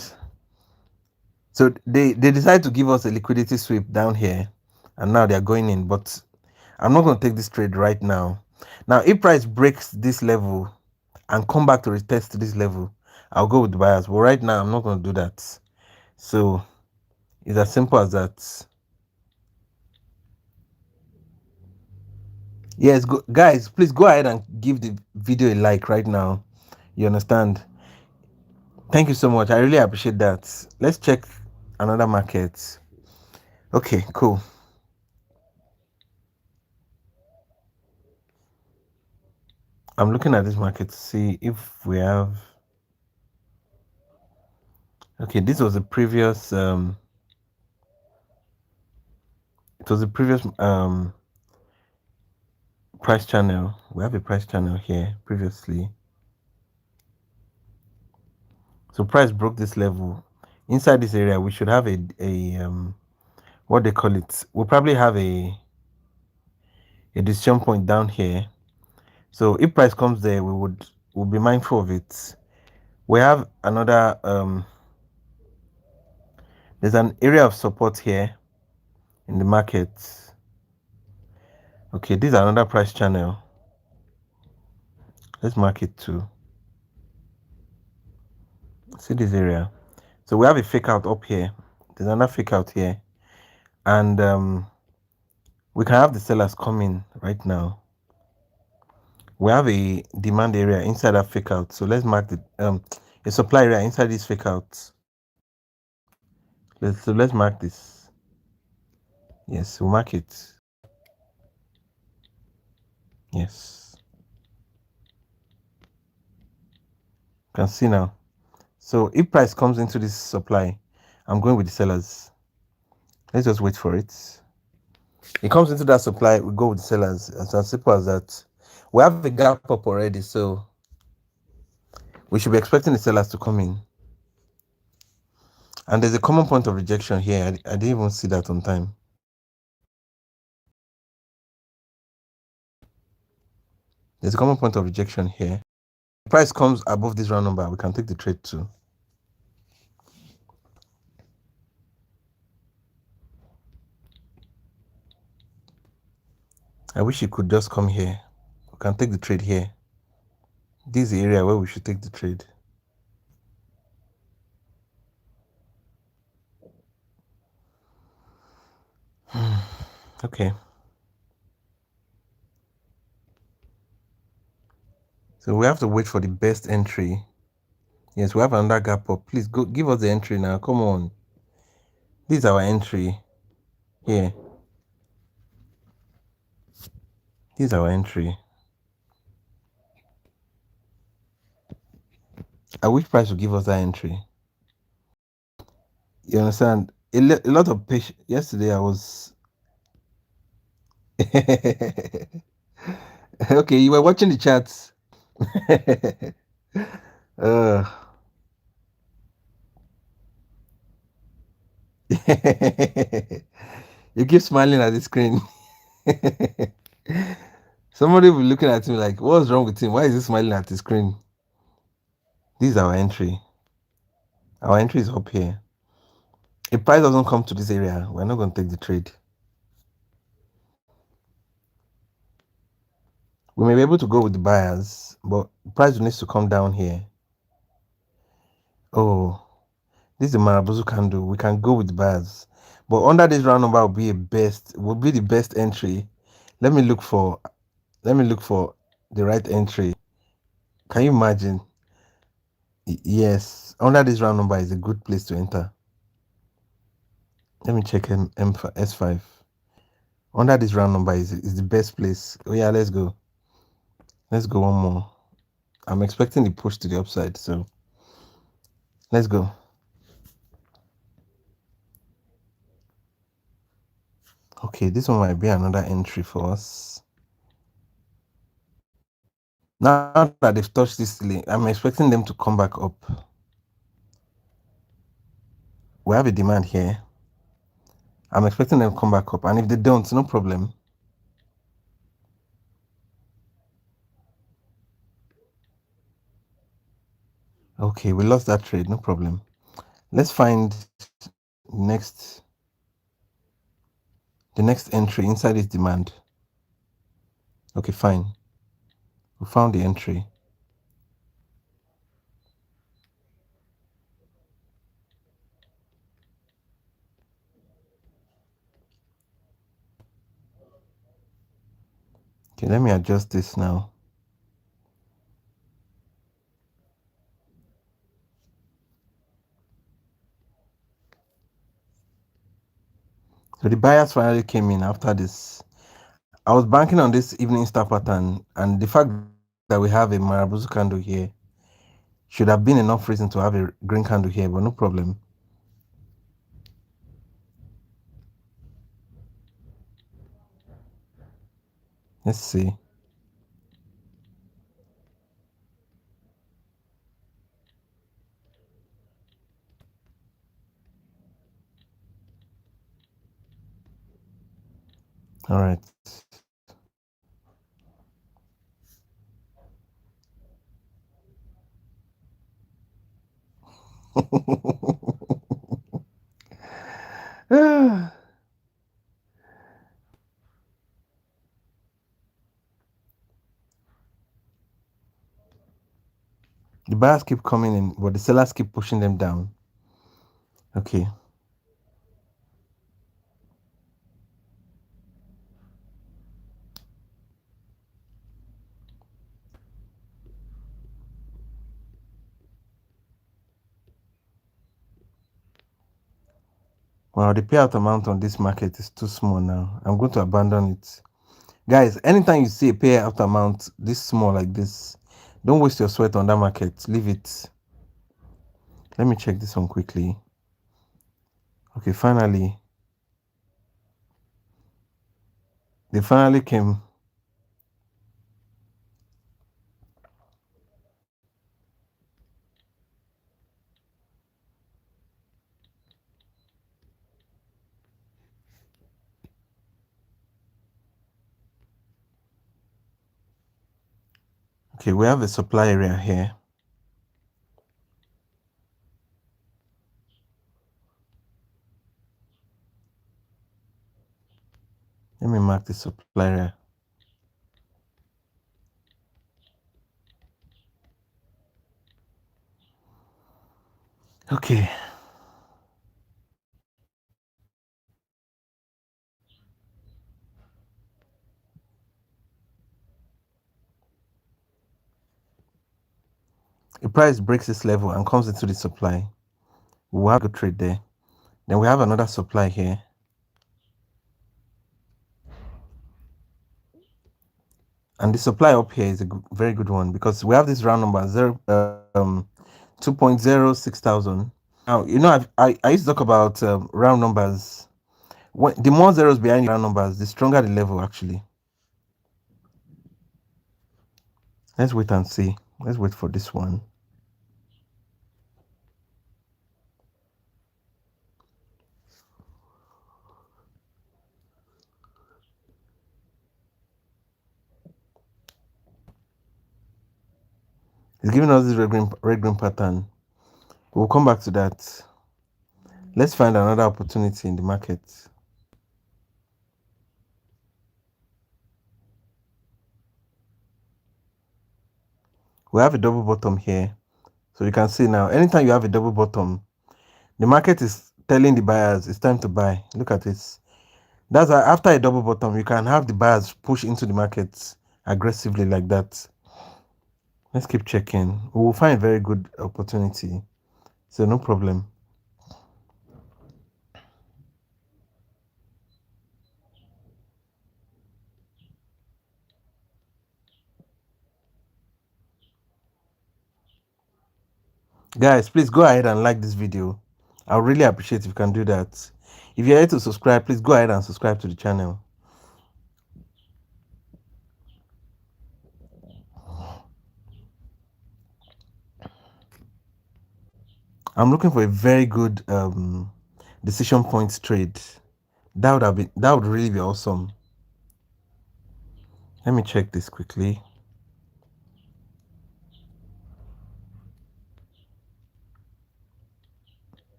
So they decided to give us a liquidity sweep down here, and now they are going in. But I'm not going to take this trade right now. Now, if price breaks this level and come back to retest this level, I'll go with the buyers. But right now, I'm not going to do that. So it's as simple as that. Yes, guys, please go ahead and give the video a like right now. You understand? Thank you so much. I really appreciate that. Let's check another market. Okay, cool. I'm looking at this market to see if we have. Okay, this was the previous it was the previous price channel. We have a price channel here previously. So price broke this level. Inside this area, we should have a what they call it. We'll probably have a decision point down here. So if price comes there, we'll be mindful of it. We have another there's an area of support here in the market. Okay, this is another price channel. Let's mark it too. See this area. So we have a fake out up here. There's another fake out here, and we can have the sellers come in right now. We have a demand area inside that fake out. So let's mark the a supply area inside this fake out. Let's mark this. Yes, we'll mark it. Yes. You can see now. So if price comes into this supply, I'm going with the sellers. Let's just wait for it. It comes into that supply, we go with the sellers. It's as simple as that. We have a gap up already, so we should be expecting the sellers to come in. And there's a common point of rejection here. I didn't even see that on time. There's a common point of rejection here. If price comes above this round number, we can take the trade too. I wish it could just come here. We can take the trade here. This is the area where we should take the trade. Okay. So we have to wait for the best entry. Yes, we have another gap up. Please go give us the entry now. Come on. This is our entry. Here. This is our entry. I wish price would give us that entry. You understand? A lot of patience. Yesterday I was okay, you were watching the chats. Uh, you keep smiling at the screen. Somebody will be looking at me like, what's wrong with him? Why is he smiling at the screen? This is our entry. Our entry is up here. If price doesn't come to this area, we're not going to take the trade. We may be able to go with the buyers, but price needs to come down here. Oh, this is the Marabuzu candle. We can go with the buyers, but under this round number will be the best entry. Let me look for the right entry. Can you imagine? Yes, under this round number is a good place to enter. Let me check S5. Under this round number is the best place. Oh yeah, let's go. Let's go one more. I'm expecting the push to the upside, so let's go. Okay, this one might be another entry for us. Now that they've touched this ceiling, I'm expecting them to come back up. We have a demand here. I'm expecting them to come back up, and if they don't, no problem. Okay, we lost that trade, no problem. Let's find next the next entry inside this demand. Okay, fine. We found the entry. Okay, let me adjust this now. So the buyers finally came in after this. I was banking on this evening star pattern, and the fact that we have a Marabuzu candle here should have been enough reason to have a green candle here, but no problem. Let's see. All right. The buyers keep coming in, but the sellers keep pushing them down. Okay. Wow, the payout amount on this market is too small now. I'm going to abandon it. Guys, anytime you see a payout amount this small like this, don't waste your sweat on that market. Leave it. Let me check this one quickly. Okay, finally. They finally came. Okay, we have a supply area here. Let me mark the supply area. Okay. The price breaks this level and comes into the supply. We'll have a good trade there. Then we have another supply here. And the supply up here is a very good one because we have this round number 2.06 thousand. Now, you know, I used to talk about round numbers. The more zeros behind round numbers, the stronger the level actually. Let's wait and see. Let's wait for this one. It's giving us this red green pattern. We'll come back to that. Let's find another opportunity in the market. We have a double bottom here. So you can see now, anytime you have a double bottom, the market is telling the buyers it's time to buy. Look at this. That's why after a double bottom, you can have the buyers push into the market aggressively like that. Let's keep checking. We will find a very good opportunity. So no problem. Guys, please go ahead and like this video. I would really appreciate if you can do that. If you're here to subscribe, please go ahead and subscribe to the channel. I'm looking for a very good decision points trade. That would really be awesome. Let me check this quickly.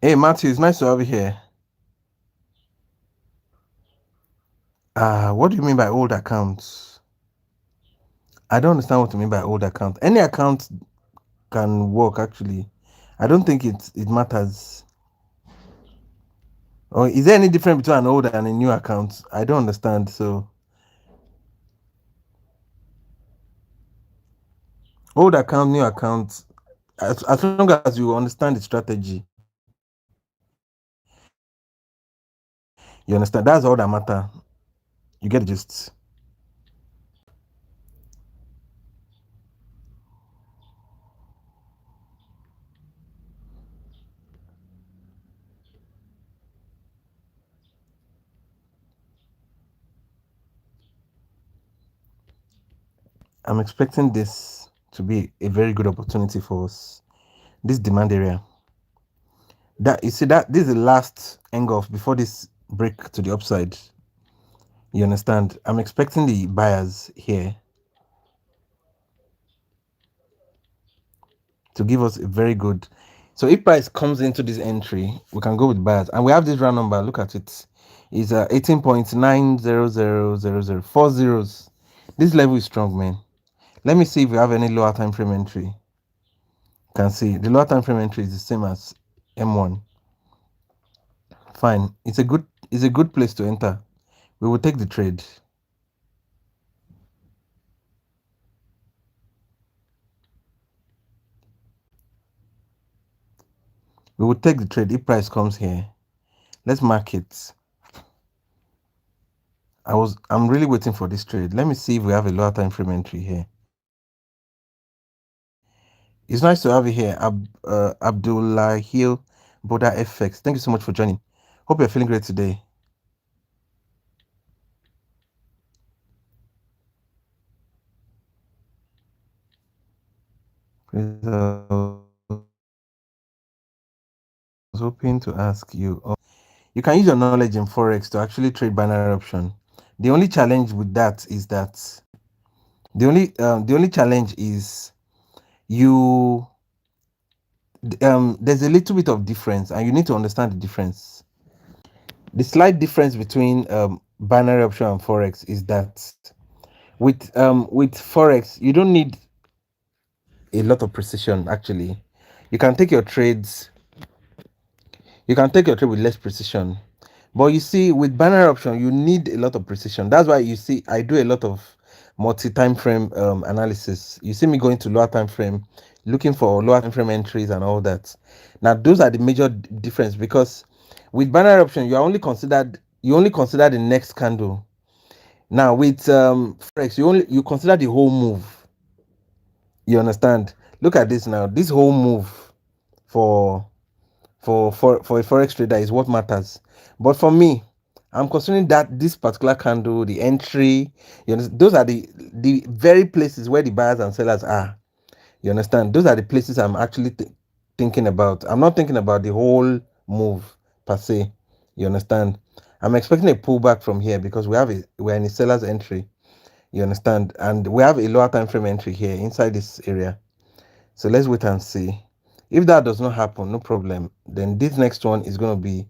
Hey Matthew, it's nice to have you here. What do you mean by old accounts? I don't understand what you mean by old account. Any account can work actually. I don't think it matters. Or is there any difference between an old and a new account? I don't understand. So old account, new account, as long as you understand the strategy, you understand. That's all that matter. You get the gist. I'm expecting this to be a very good opportunity for us. This demand area. That you see that this is the last engulf before this break to the upside. You understand? I'm expecting the buyers here to give us a very good. So if price comes into this entry, we can go with buyers, and we have this round number. Look at it. It's 18.90000, 4 zeros. This level is strong, man. Let me see if we have any lower time frame entry. You can see the lower time frame entry is the same as M1. Fine. It's a good place to enter. We will take the trade. We will take the trade if price comes here. Let's mark it. I'm really waiting for this trade. Let me see if we have a lower time frame entry here. It's nice to have you here, Abdullah Hill, Boda FX. Thank you so much for joining. Hope you're feeling great today. Please, I was hoping to ask you. You can use your knowledge in forex to actually trade binary option. The only challenge with that is that the only challenge is you there's a little bit of difference, and you need to understand the difference. The slight difference between binary option and forex is that with forex you don't need a lot of precision. Actually, you can take your trades with less precision, but you see with binary option you need a lot of precision. That's why you see I do a lot of multi-time frame analysis. You see me going to lower time frame, looking for lower time frame entries and all that. Now those are the major difference, because with binary option you only consider the next candle. Now with forex you consider the whole move. You understand? Look at this now. This whole move for a forex trader is what matters. But for me, I'm considering that this particular candle, the entry, those are the very places where the buyers and sellers are. You understand? Those are the places I'm actually thinking about. I'm not thinking about the whole move per se. You understand? I'm expecting a pullback from here because we're in a seller's entry. You understand? And we have a lower time frame entry here inside this area. So let's wait and see. If that does not happen, no problem. Then this next one is going to be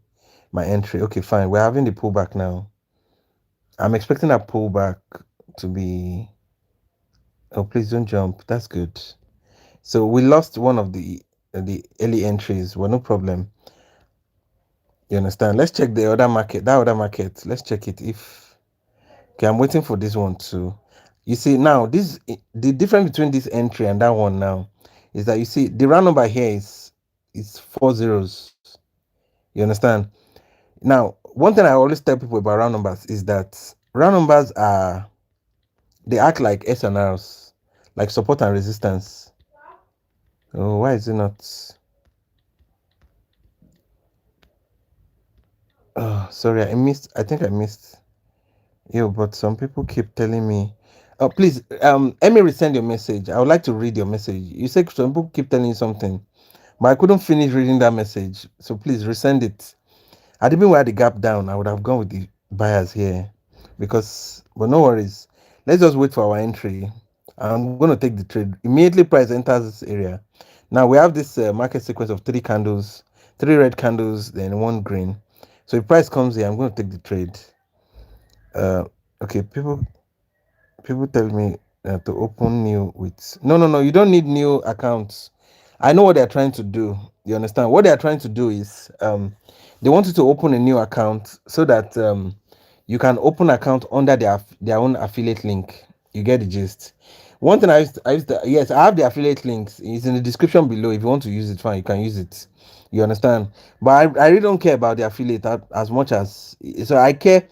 my entry. Okay, fine. We're having the pullback now. I'm expecting a pullback to be. Oh, please don't jump. That's good. So we lost one of the early entries. Well, no problem. You understand? Let's check the other market. That other market. Let's check it. If okay, I'm waiting for this one too. You see now, this the difference between this entry and that one now is that you see the round number here is 4 zeros. You understand? Now, one thing I always tell people about round numbers is that round numbers are they act like S and R's, like support and resistance. Oh, why is it not? Oh, sorry, I missed. I think I missed. Yo, but some people keep telling me. Oh, please, let me resend your message. I would like to read your message. You said some people keep telling you something, but I couldn't finish reading that message. So please resend it. Had it been where the gap down, I would have gone with the buyers here, because. But no worries. Let's just wait for our entry. I'm going to take the trade immediately. Price enters this area. Now we have this market sequence of three candles, three red candles, then one green. So if price comes here, I'm going to take the trade. Okay, people tell me to open new with no, you don't need new accounts. I know what they're trying to do. You understand? What they're trying to do is they want you to open a new account so that you can open account under their own affiliate link. You get the gist. One thing yes, I have the affiliate links. It's in the description below. If you want to use it, fine, you can use it. You understand? But I really don't care about the affiliate as much as so I care.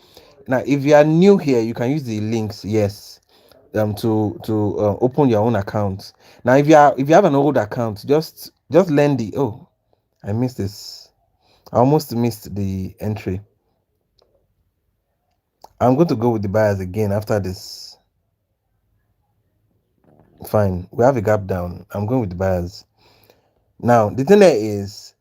Now, if you are new here, you can use the links. Yes, to open your own account. Now, if you have an old account, just learn the. Oh, I missed this. I almost missed the entry. I'm going to go with the buyers again after this. Fine, we have a gap down. I'm going with the buyers. Now, the thing there is,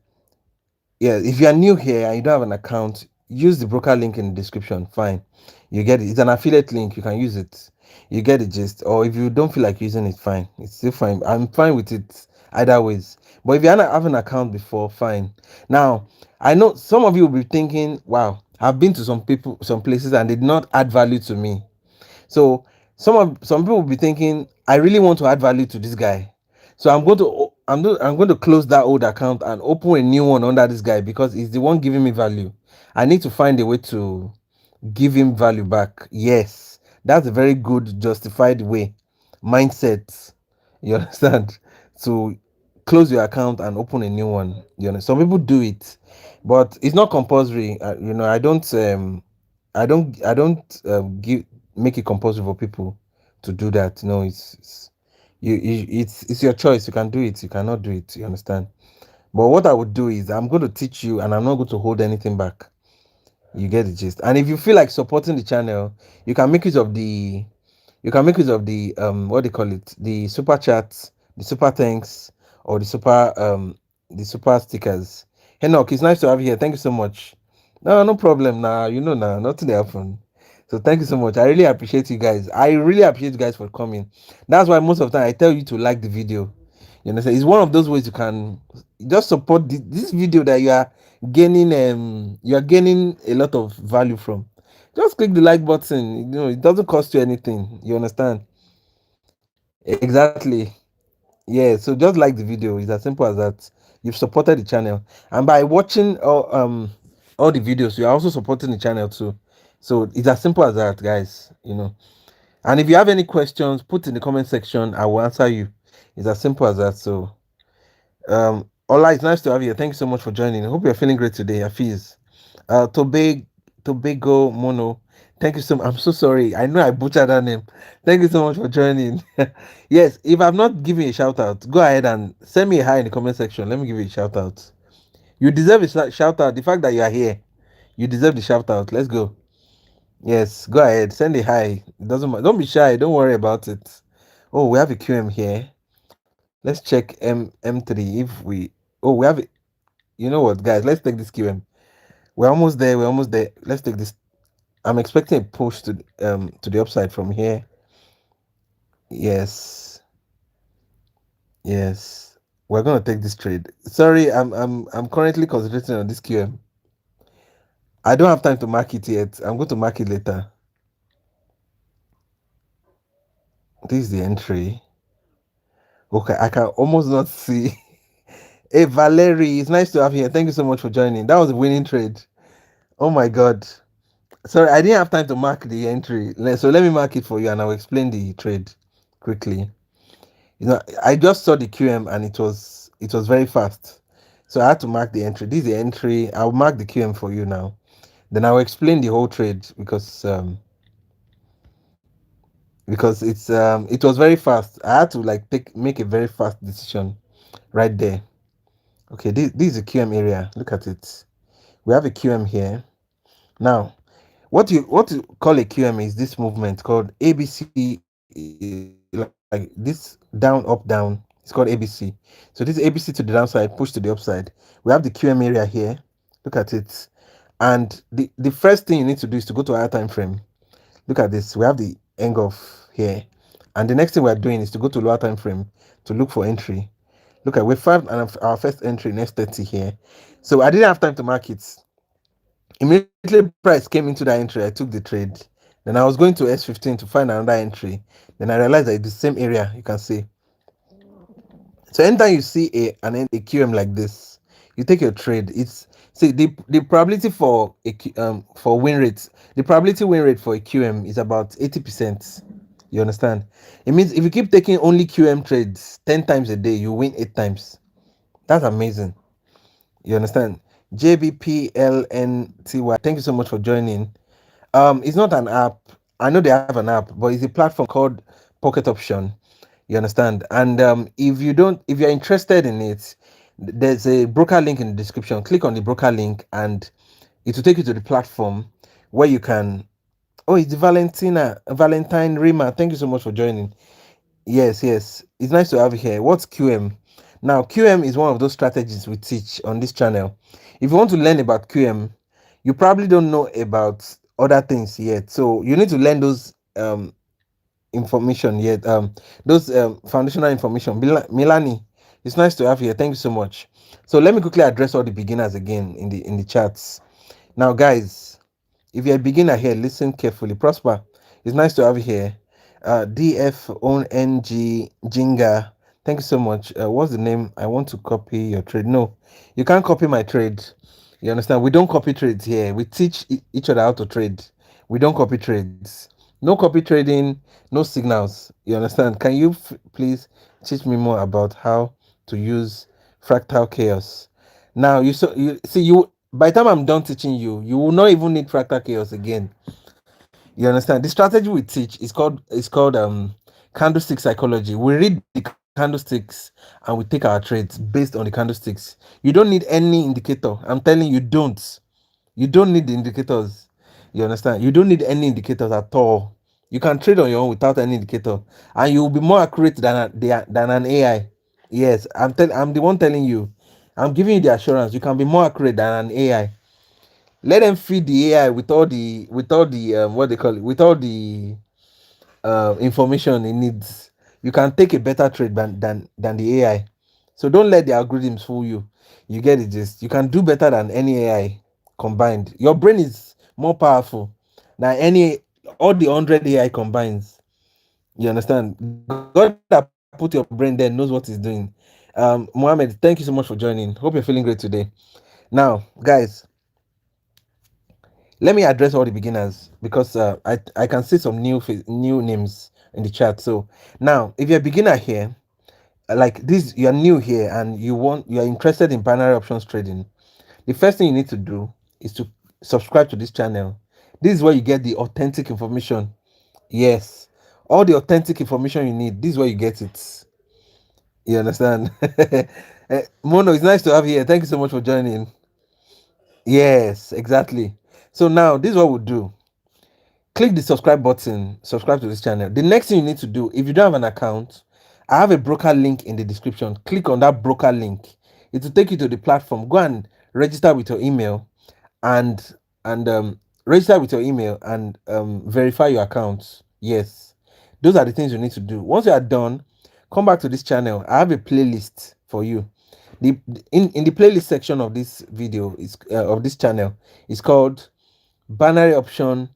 yeah, if you are new here and you don't have an account, use the broker link in the description. Fine, you get it. It's an affiliate link. You can use it. You get the gist. Or if you don't feel like using it, fine. It's still fine. I'm fine with it either ways. But if you haven't have an account before, fine. Now, I know some of you will be thinking, wow, I've been to some places and they did not add value to me. So some people will be thinking, I really want to add value to this guy. So I'm going to close that old account and open a new one under this guy because he's the one giving me value. I need to find a way to give him value back. Yes, that's a very good justified way mindset. You understand? To close your account and open a new one. You know, some people do it, but it's not compulsory. I don't give make it compulsory for people to do that. No, it's your choice. You can do it. You cannot do it. You understand? But what I would do is I'm going to teach you, and I'm not going to hold anything back. You get the gist. And if you feel like supporting the channel, you can make use of the what do you call it, the super chats, the super thanks, or the super stickers. Enoch, it's nice to have you here. Thank you so much. No problem. Now nothing happened. So thank you so much. I really appreciate you guys. I really appreciate you guys for coming. That's why most of the time I tell you to like the video. You understand? It's one of those ways you can just support this video that you are gaining a lot of value from. Just click the like button. It doesn't cost you anything. You understand? Exactly. Yeah, so just like the video. It's as simple as that. You've supported the channel, and by watching all the videos, you are also supporting the channel too. So it's as simple as that, guys. And if you have any questions, put in the comment section. I will answer you. It's as simple as that. So Ola, it's nice to have you. Thank you so much for joining. I hope you're feeling great today. Hafiz. Tobago Mono. Thank you so much. I'm so sorry. I know I butchered that name. Thank you so much for joining. Yes, if I've not given you a shout out, go ahead and send me a hi in the comment section. Let me give you a shout out. You deserve a shout out. The fact that you are here, you deserve the shout out. Let's go. Yes, go ahead. Send a hi. It doesn't matter. Don't be shy. Don't worry about it. Oh, we have a QM here. Let's check M3 if we. Oh, we have. You know what, guys? Let's take this QM. We're almost there. We're almost there. Let's take this. I'm expecting a push to the upside from here. Yes, yes. We're gonna take this trade. Sorry, I'm currently concentrating on this QM. I don't have time to mark it yet. I'm going to mark it later. This is the entry. Okay, I can almost not see. Hey Valerie, it's nice to have you here. Thank you so much for joining. That was a winning trade. Oh my god. Sorry, I didn't have time to mark the entry. So let me mark it for you and I'll explain the trade quickly. I just saw the QM and it was very fast. So I had to mark the entry. This is the entry. I'll mark the QM for you now. Then I'll explain the whole trade because it was very fast. I had to like make a very fast decision right there. Okay, this is the QM area. Look at it. We have a QM here. Now, what you call a QM is this movement called ABC, like this down up down. It's called ABC. So this ABC to the downside, push to the upside. We have the QM area here. Look at it. And the first thing you need to do is to go to higher time frame. Look at this. We have the engulf here. And the next thing we're doing is to go to lower time frame to look for entry. Look at we found our first entry in S30 here. So I didn't have time to mark it. Immediately price came into that entry, I took the trade. Then I was going to S15 to find another entry. Then I realized that it's the same area, you can see. So anytime you see a QM like this, you take your trade. It's see the probability for for win rate, the probability win rate for a QM is about 80%. You understand? It means if you keep taking only QM trades 10 times a day, you win 8 times. That's amazing. You understand? JBPLNTY. Thank you so much for joining. It's not an app. I know they have an app, but it's a platform called Pocket Option. You understand? And if you're interested in it, there's a broker link in the description. Click on the broker link, and it will take you to the platform where you can. Oh, it's Valentine Rima. Thank you so much for joining. Yes, yes. It's nice to have you here. What's QM? Now, QM is one of those strategies we teach on this channel. If you want to learn about QM, you probably don't know about other things yet. So you need to learn those information yet. Those foundational information. Milani, it's nice to have you here. Thank you so much. So let me quickly address all the beginners again in the chats. Now, guys, if you're a beginner here, listen carefully. Prosper, it's nice to have you here. DF on NG Jinga. Thank you so much. What's the name? I want to copy your trade. No, you can't copy my trade. You understand? We don't copy trades here. We teach each other how to trade. We don't copy trades. No copy trading, no signals. You understand? Can you please teach me more about how to use fractal chaos? Now you see you by the time I'm done teaching you, you will not even need fractal chaos again. You understand? The strategy we teach is called candlestick psychology. We read the candlesticks and we take our trades based on the candlesticks. You don't need any indicator. I'm telling you, don't. You don't need the indicators. You understand? You don't need any indicators at all. You can trade on your own without any indicator, and you will be more accurate than an AI. Yes, I'm the one telling you. I'm giving you the assurance. You can be more accurate than an AI. Let them feed the AI with all the what they call it, with all the information it needs. You can take a better trade than the AI. So don't let the algorithms fool you. You get it, just you can do better than any AI combined. Your brain is more powerful than any all the 100 AI combines. You understand? God that put your brain there knows what he's doing. Mohammed, thank you so much for joining. Hope you're feeling great today. Now, guys, let me address all the beginners because I can see some new names in the chat. So now, if you're a beginner here, like this, you're new here and you're interested in binary options trading, the first thing you need to do is to subscribe to this channel. This is where you get the authentic information. Yes, all the authentic information you need. This is where you get it. You understand? Mono, it's nice to have you here. Thank you so much for joining. Yes, exactly. So now this is what we'll do. Click the subscribe button, subscribe to this channel. The next thing you need to do, if you don't have an account, I have a broker link in the description. Click on that broker link. It will take you to the platform. Go and register with your email and and register with your email and verify your account. Yes. Those are the things you need to do. Once you are done, come back to this channel. I have a playlist for you. The in the playlist section of this video is of this channel is called binary option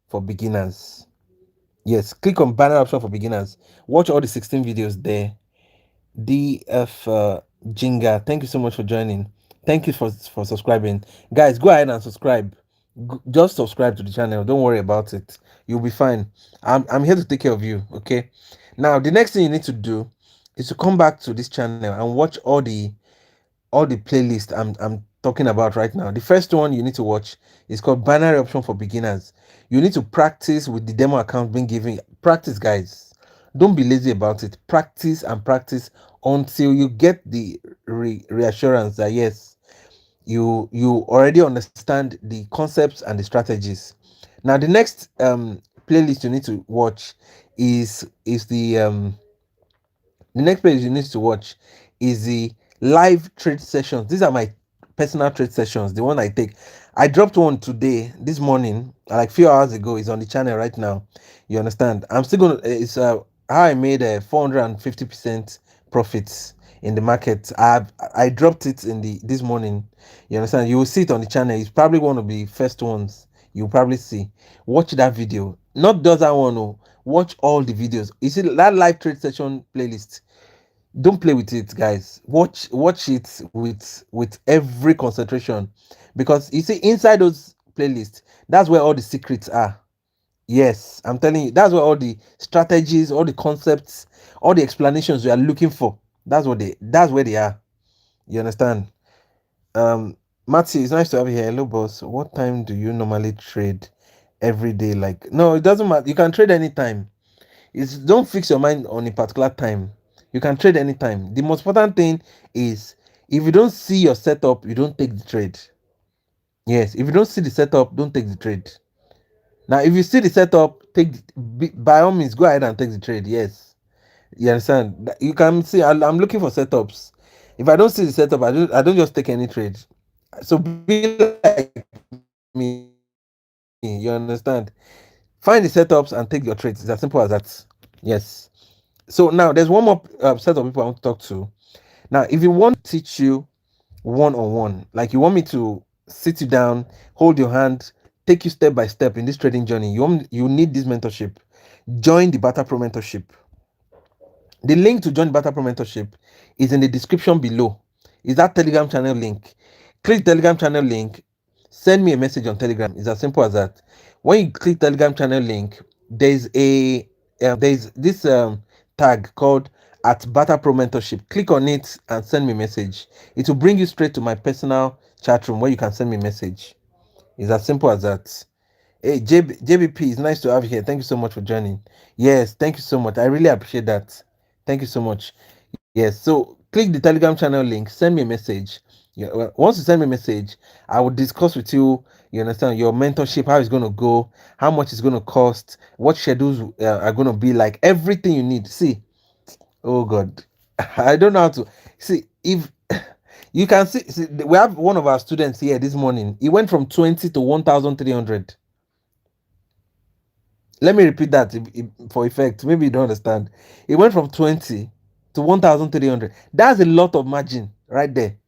for beginners. Yes, click on binary option for beginners. Watch all the 16 videos there. DF Jinga, thank you so much for joining. Thank you for subscribing. Guys, go ahead and subscribe. Just subscribe to the channel. Don't worry about it. You'll be fine. I'm here to take care of you. Okay. Now, the next thing you need to do is to come back to this channel and watch all the playlist I'm talking about right now. The first one you need to watch is called binary option for beginners. You need to practice with the demo account being given. Practice, guys. Don't be lazy about it. Practice and practice until you get the reassurance that yes, you already understand the concepts and the strategies. Now the next playlist you need to watch is the next page you need to watch is the live trade sessions. These are my personal trade sessions, the one I take. I dropped one today, this morning, like few hours ago. It's on the channel right now. You understand? I'm still gonna. It's how I made a 450% profits in the market. I dropped it in the this morning. You understand? You will see it on the channel. It's probably one of the first ones you'll probably see. Watch that video. Not just that one. Oh, watch all the videos. You see that live trade session playlist. Don't play with it, guys. Watch it with every concentration, because you see inside those playlists, that's where all the secrets are. Yes, I'm telling you, that's where all the strategies, all the concepts, all the explanations you are looking for, that's where they are. You understand? Matthew, it's nice to have you here. Hello, boss. What time do you normally trade every day? Like, no, it doesn't matter. You can trade anytime. It's don't fix your mind on a particular time. You can trade anytime. The most important thing is if you don't see your setup, you don't take the trade. Yes, if you don't see the setup, don't take the trade. Now, if you see the setup, by all means go ahead and take the trade. Yes, you understand. You can see I'm looking for setups. If I don't see the setup, I don't just take any trade. So be like me. You understand? Find the setups and take your trades. It's as simple as that. Yes. So now there's one more set of people I want to talk to. Now, if you want me to teach you one-on-one, like you want me to sit you down, hold your hand, take you step by step in this trading journey, you need this mentorship. Join the Barter Pro mentorship. The link to join the Barter Pro mentorship is in the description below. Is that Telegram channel link? Click Telegram channel link. Send me a message on Telegram. It's as simple as that. When you click Telegram channel link, there's this tag called at Barter Pro mentorship. Click on it and send me a message. It will bring you straight to my personal chat room where you can send me a message. It's as simple as that. Hey, JBP, it's nice to have you here. Thank you so much for joining. Yes, thank you so much. I really appreciate that. Thank you so much. Yes, so click the Telegram channel link, send me a message. Yeah, well, once you send me a message, I will discuss with you. You understand your mentorship, how it's going to go, how much it's going to cost, what schedules are going to be like, everything you need. See, oh God, I don't know how to see if you can see. We have one of our students here this morning. He went from 20 to 1,300. Let me repeat that for effect. Maybe you don't understand. It went from 20 to 1,300. That's a lot of margin right there.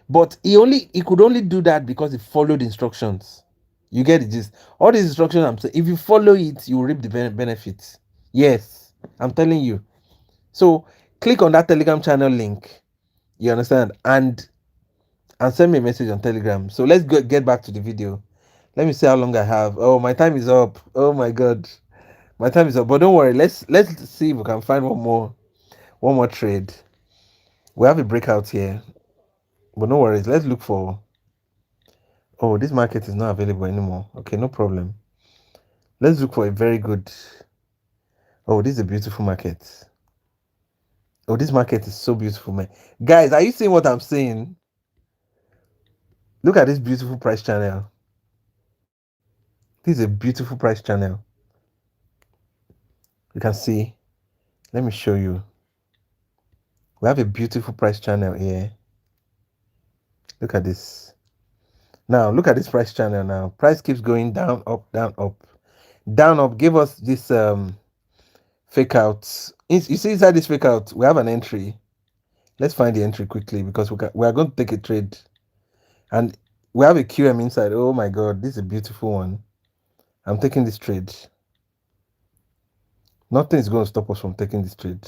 But he could only do that because he followed instructions. You get it? Just all these instructions I'm saying. If you follow it, you will reap the benefits. Yes, I'm telling you. So click on that Telegram channel link. You understand? And send me a message on Telegram. So let's get back to the video. Let me see how long I have. Oh, my time is up. Oh my God. My time is up, but don't worry. Let's see if we can find one more trade. We have a breakout here, but no worries. Let's look for. Oh, this market is not available anymore. Okay, no problem. Let's look for a very good. Oh, this is a beautiful market. Oh, this market is so beautiful, man. Guys, are you seeing what I'm saying? Look at this beautiful price channel. This is a beautiful price channel. You can see. Let me show you. We have a beautiful price channel here. Look at this. Now look at this price channel now. Price keeps going down, up, down, up, down, up. Give us this fake out. You see inside this fake out, we have an entry. Let's find the entry quickly because we are going to take a trade. And we have a QM inside. Oh my God, this is a beautiful one. I'm taking this trade. Nothing is going to stop us from taking this trade.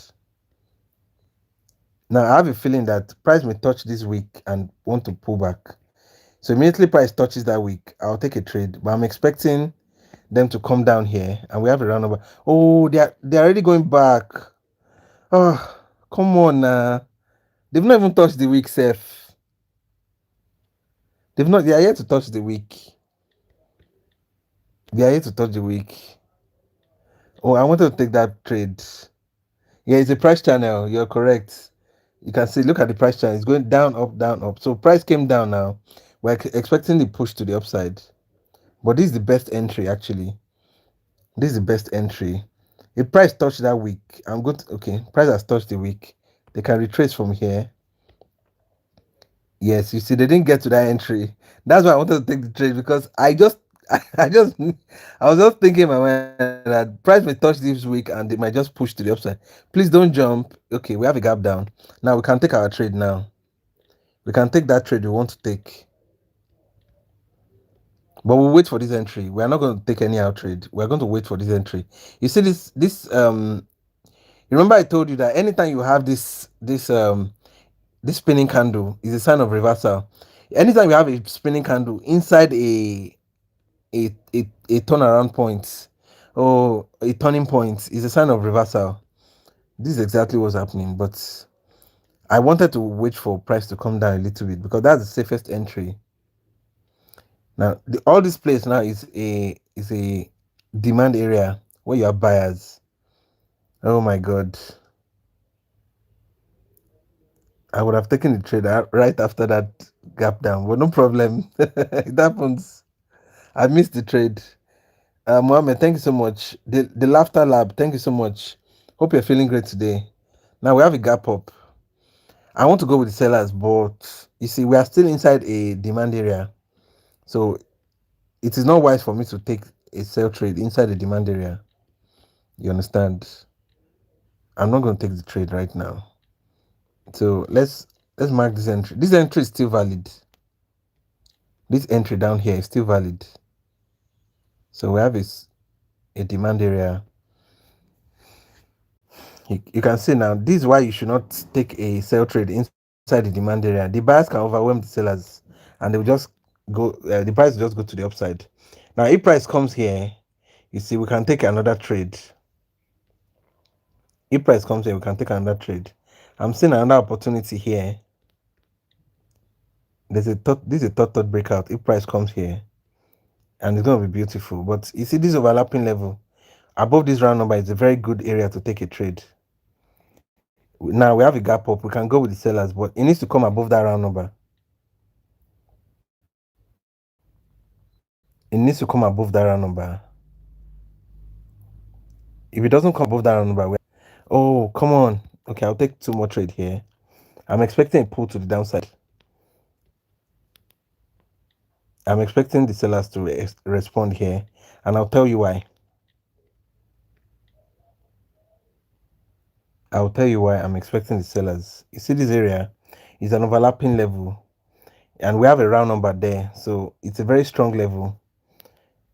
Now, I have a feeling that price may touch this week and want to pull back. So immediately price touches that week, I'll take a trade. But I'm expecting them to come down here and we have a round number. Oh, they're already going back. Oh, come on now. They've not even touched the week, Seth. They are yet to touch the week. They are yet to touch the week. Oh, I wanted to take that trade. Yeah, it's a price channel. You're correct. You can see, look at the price channel. It's going down, up, down, up. So price came down now. We're expecting the push to the upside. But this is the best entry, actually. This is the best entry. If price touched that week, I'm going to, okay, price has touched the week. They can retrace from here. Yes, you see, they didn't get to that entry. That's why I wanted to take the trade because I was just thinking in my mind that price may touch this week and they might just push to the upside. Please don't jump. Okay, we have a gap down. Now we can take our trade now. We can take that trade we want to take. But we'll wait for this entry. We are not going to take any out trade. We are going to wait for this entry. You see this. Remember I told you that anytime you have this spinning candle is a sign of reversal. Anytime you have a spinning candle inside a turnaround point or a turning point is a sign of reversal. This is exactly what's happening, but I wanted to wait for price to come down a little bit because that's the safest entry. Now, all this place now is a demand area where you have buyers. Oh my God. I would have taken the trade right after that gap down, but no problem. It happens. I missed the trade. Mohammed, thank you so much. The Laughter Lab, thank you so much. Hope you're feeling great today. Now we have a gap up. I want to go with the sellers, but you see, we are still inside a demand area. So it is not wise for me to take a sell trade inside the demand area. You understand? I'm not going to take the trade right now. So let's mark this entry. This entry is still valid. This entry down here is still valid. So we have a demand area. You can see now, this is why you should not take a sell trade inside the demand area. The buyers can overwhelm the sellers and they will just go, the price will just go to the upside. Now, if price comes here, you see, we can take another trade. If price comes here, we can take another trade. I'm seeing another opportunity here. This is a third breakout. If price comes here, and it's going to be beautiful. But you see, this overlapping level above this round number is a very good area to take a trade. Now we have a gap up. We can go with the sellers, but it needs to come above that round number. It needs to come above that round number. If it doesn't come above that round number, oh, come on. Okay, I'll take two more trade here. I'm expecting a pull to the downside. I'm expecting the sellers to respond here, and I'll tell you why. I'll tell you why I'm expecting the sellers. You see, this area is an overlapping level, and we have a round number there, so it's a very strong level.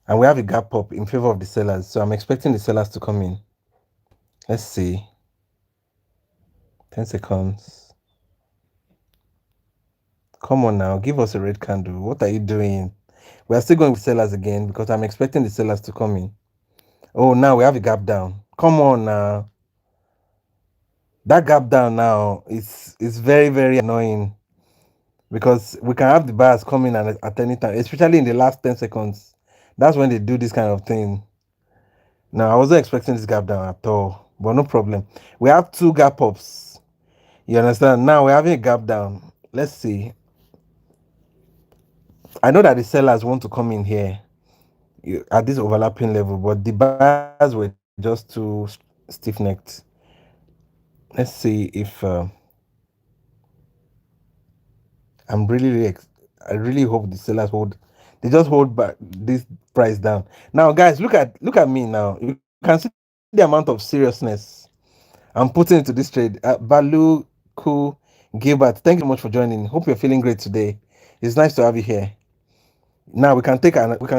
And we have a gap up in favor of the sellers, so I'm expecting the sellers to come in. Let's see. 10 seconds. Come on now, give us a red candle. What are you doing? We are still going with sellers again because I'm expecting the sellers to come in. Oh, now we have a gap down. Come on now. That gap down now is very, very annoying because we can have the buyers coming at any time, especially in the last 10 seconds. That's when they do this kind of thing. Now, I wasn't expecting this gap down at all, but no problem. We have two gap ups. You understand? Now we're having a gap down. Let's see. I know that the sellers want to come in here at this overlapping level, but the buyers were just too stiff-necked. Let's see if I really hope the sellers they just hold back this price down. Now, guys, look at me now. You can see the amount of seriousness I'm putting into this trade. Balu, Ku, Gilbert, thank you so much for joining. Hope you're feeling great today. It's nice to have you here. Now we can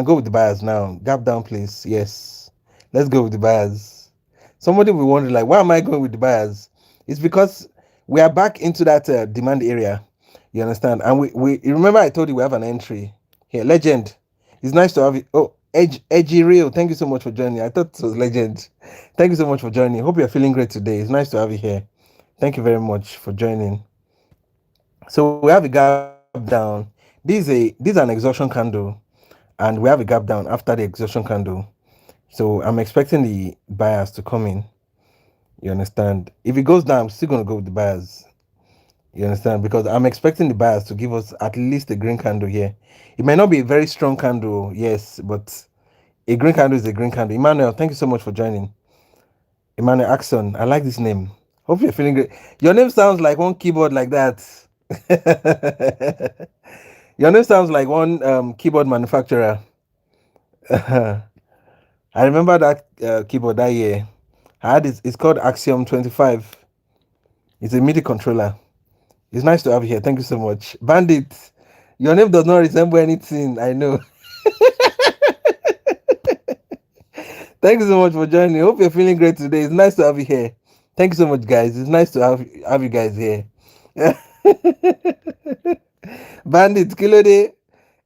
go with the buyers now. Gap down, please. Yes, let's go with the buyers. Somebody will wonder like, why am I going with the buyers? It's because we are back into that demand area. You understand? And we you remember I told you we have an entry here. Legend. It's nice to have you. Oh, Edgy Real. Thank you so much for joining. I thought it was Legend. Thank you so much for joining. Hope you're feeling great today. It's nice to have you here. Thank you very much for joining. So we have a gap down. This is an exhaustion candle, and we have a gap down after the exhaustion candle. So I'm expecting the buyers to come in. You understand? If it goes down, I'm still gonna go with the buyers. You understand? Because I'm expecting the buyers to give us at least a green candle here. It might not be a very strong candle, yes, but a green candle is a green candle. Emmanuel, thank you so much for joining. Emmanuel Axon, I like this name. Hope you're feeling great. Your name sounds like one keyboard like that. Your name sounds like one keyboard manufacturer. I remember that keyboard that year. I had it. It's called Axiom 25. It's a MIDI controller. It's nice to have you here. Thank you so much. Bandit, your name does not resemble anything. I know. Thank you so much for joining. Hope you're feeling great today. It's nice to have you here. Thank you so much, guys. It's nice to have you guys here. Bandit, Kilode,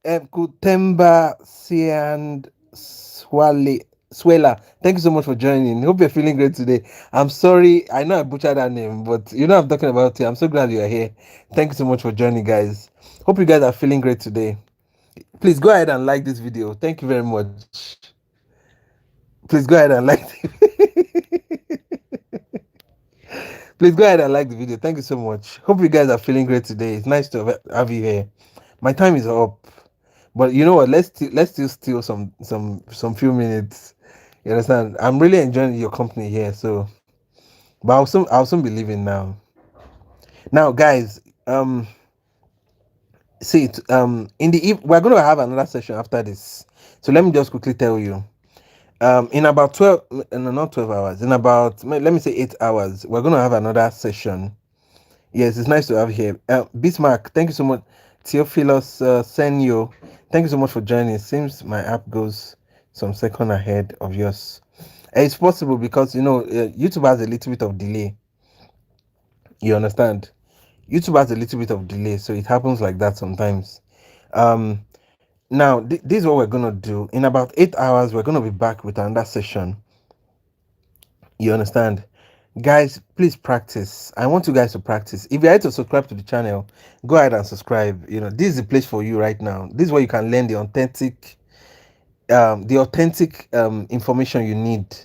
Kutemba, Sian, Swela. Thank you so much for joining. Hope you're feeling great today. I'm sorry, I know I butchered that name, but you know I'm talking about you. I'm so glad you're here. Thank you so much for joining, guys. Hope you guys are feeling great today. Please go ahead and like this video. Thank you very much. Please go ahead and like. Please go ahead and like the video. Thank you so much. Hope you guys are feeling great today. It's nice to have you here. My time is up, but you know what? Let's still steal some few minutes. You understand? I'm really enjoying your company here. So, but I'll soon be leaving now. Now, guys, see, in the we're going to have another session after this. So let me just quickly tell you. In about 12, no, not 12 hours. In about let me say 8 hours, we're going to have another session. Yes, it's nice to have you here. Bismarck, thank you so much. Theophilus Senyo, thank you so much for joining. It seems my app goes some second ahead of yours. It's possible because YouTube has a little bit of delay. You understand? YouTube has a little bit of delay, so it happens like that sometimes. Um, Now this is what we're gonna do. In about 8 hours, we're gonna be back with another session. You understand? Guys, please practice. I want you guys to practice. If you're here to subscribe to the channel, go ahead and subscribe. This is the place for you right now. This is where you can learn the authentic information you need.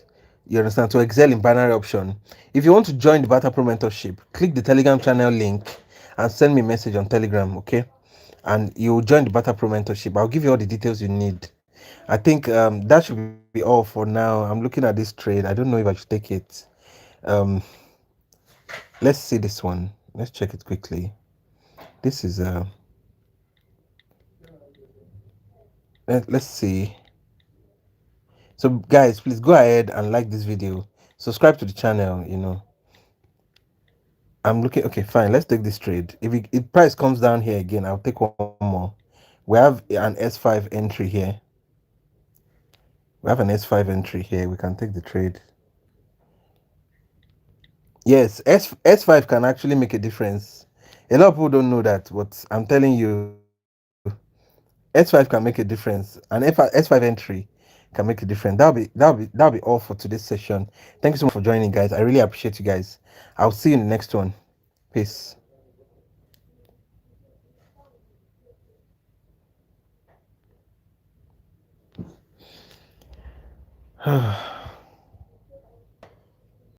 You understand, to excel in binary option. If you want to join the Barter-Pro mentorship, click the Telegram channel link and send me a message on Telegram, okay? And you'll join the Barter-Pro mentorship. I'll give you all the details you need. I think that should be all for now. I'm looking at this trade. I don't know if I should take it. um let's see this one. Let's check it quickly. This is let's see. So guys, please go ahead and like this video, subscribe to the channel. I'm looking. Okay, fine, let's take this trade. If price comes down here again, I'll take one more. We have an S5 entry here. We can take the trade. Yes, S5 can actually make a difference. A lot of people don't know that, but I'm telling you, S5 can make a difference. An S5 entry can make a difference. That'll be all for today's session. Thank you so much for joining, guys. I really appreciate you guys. I'll see you in the next one. Peace.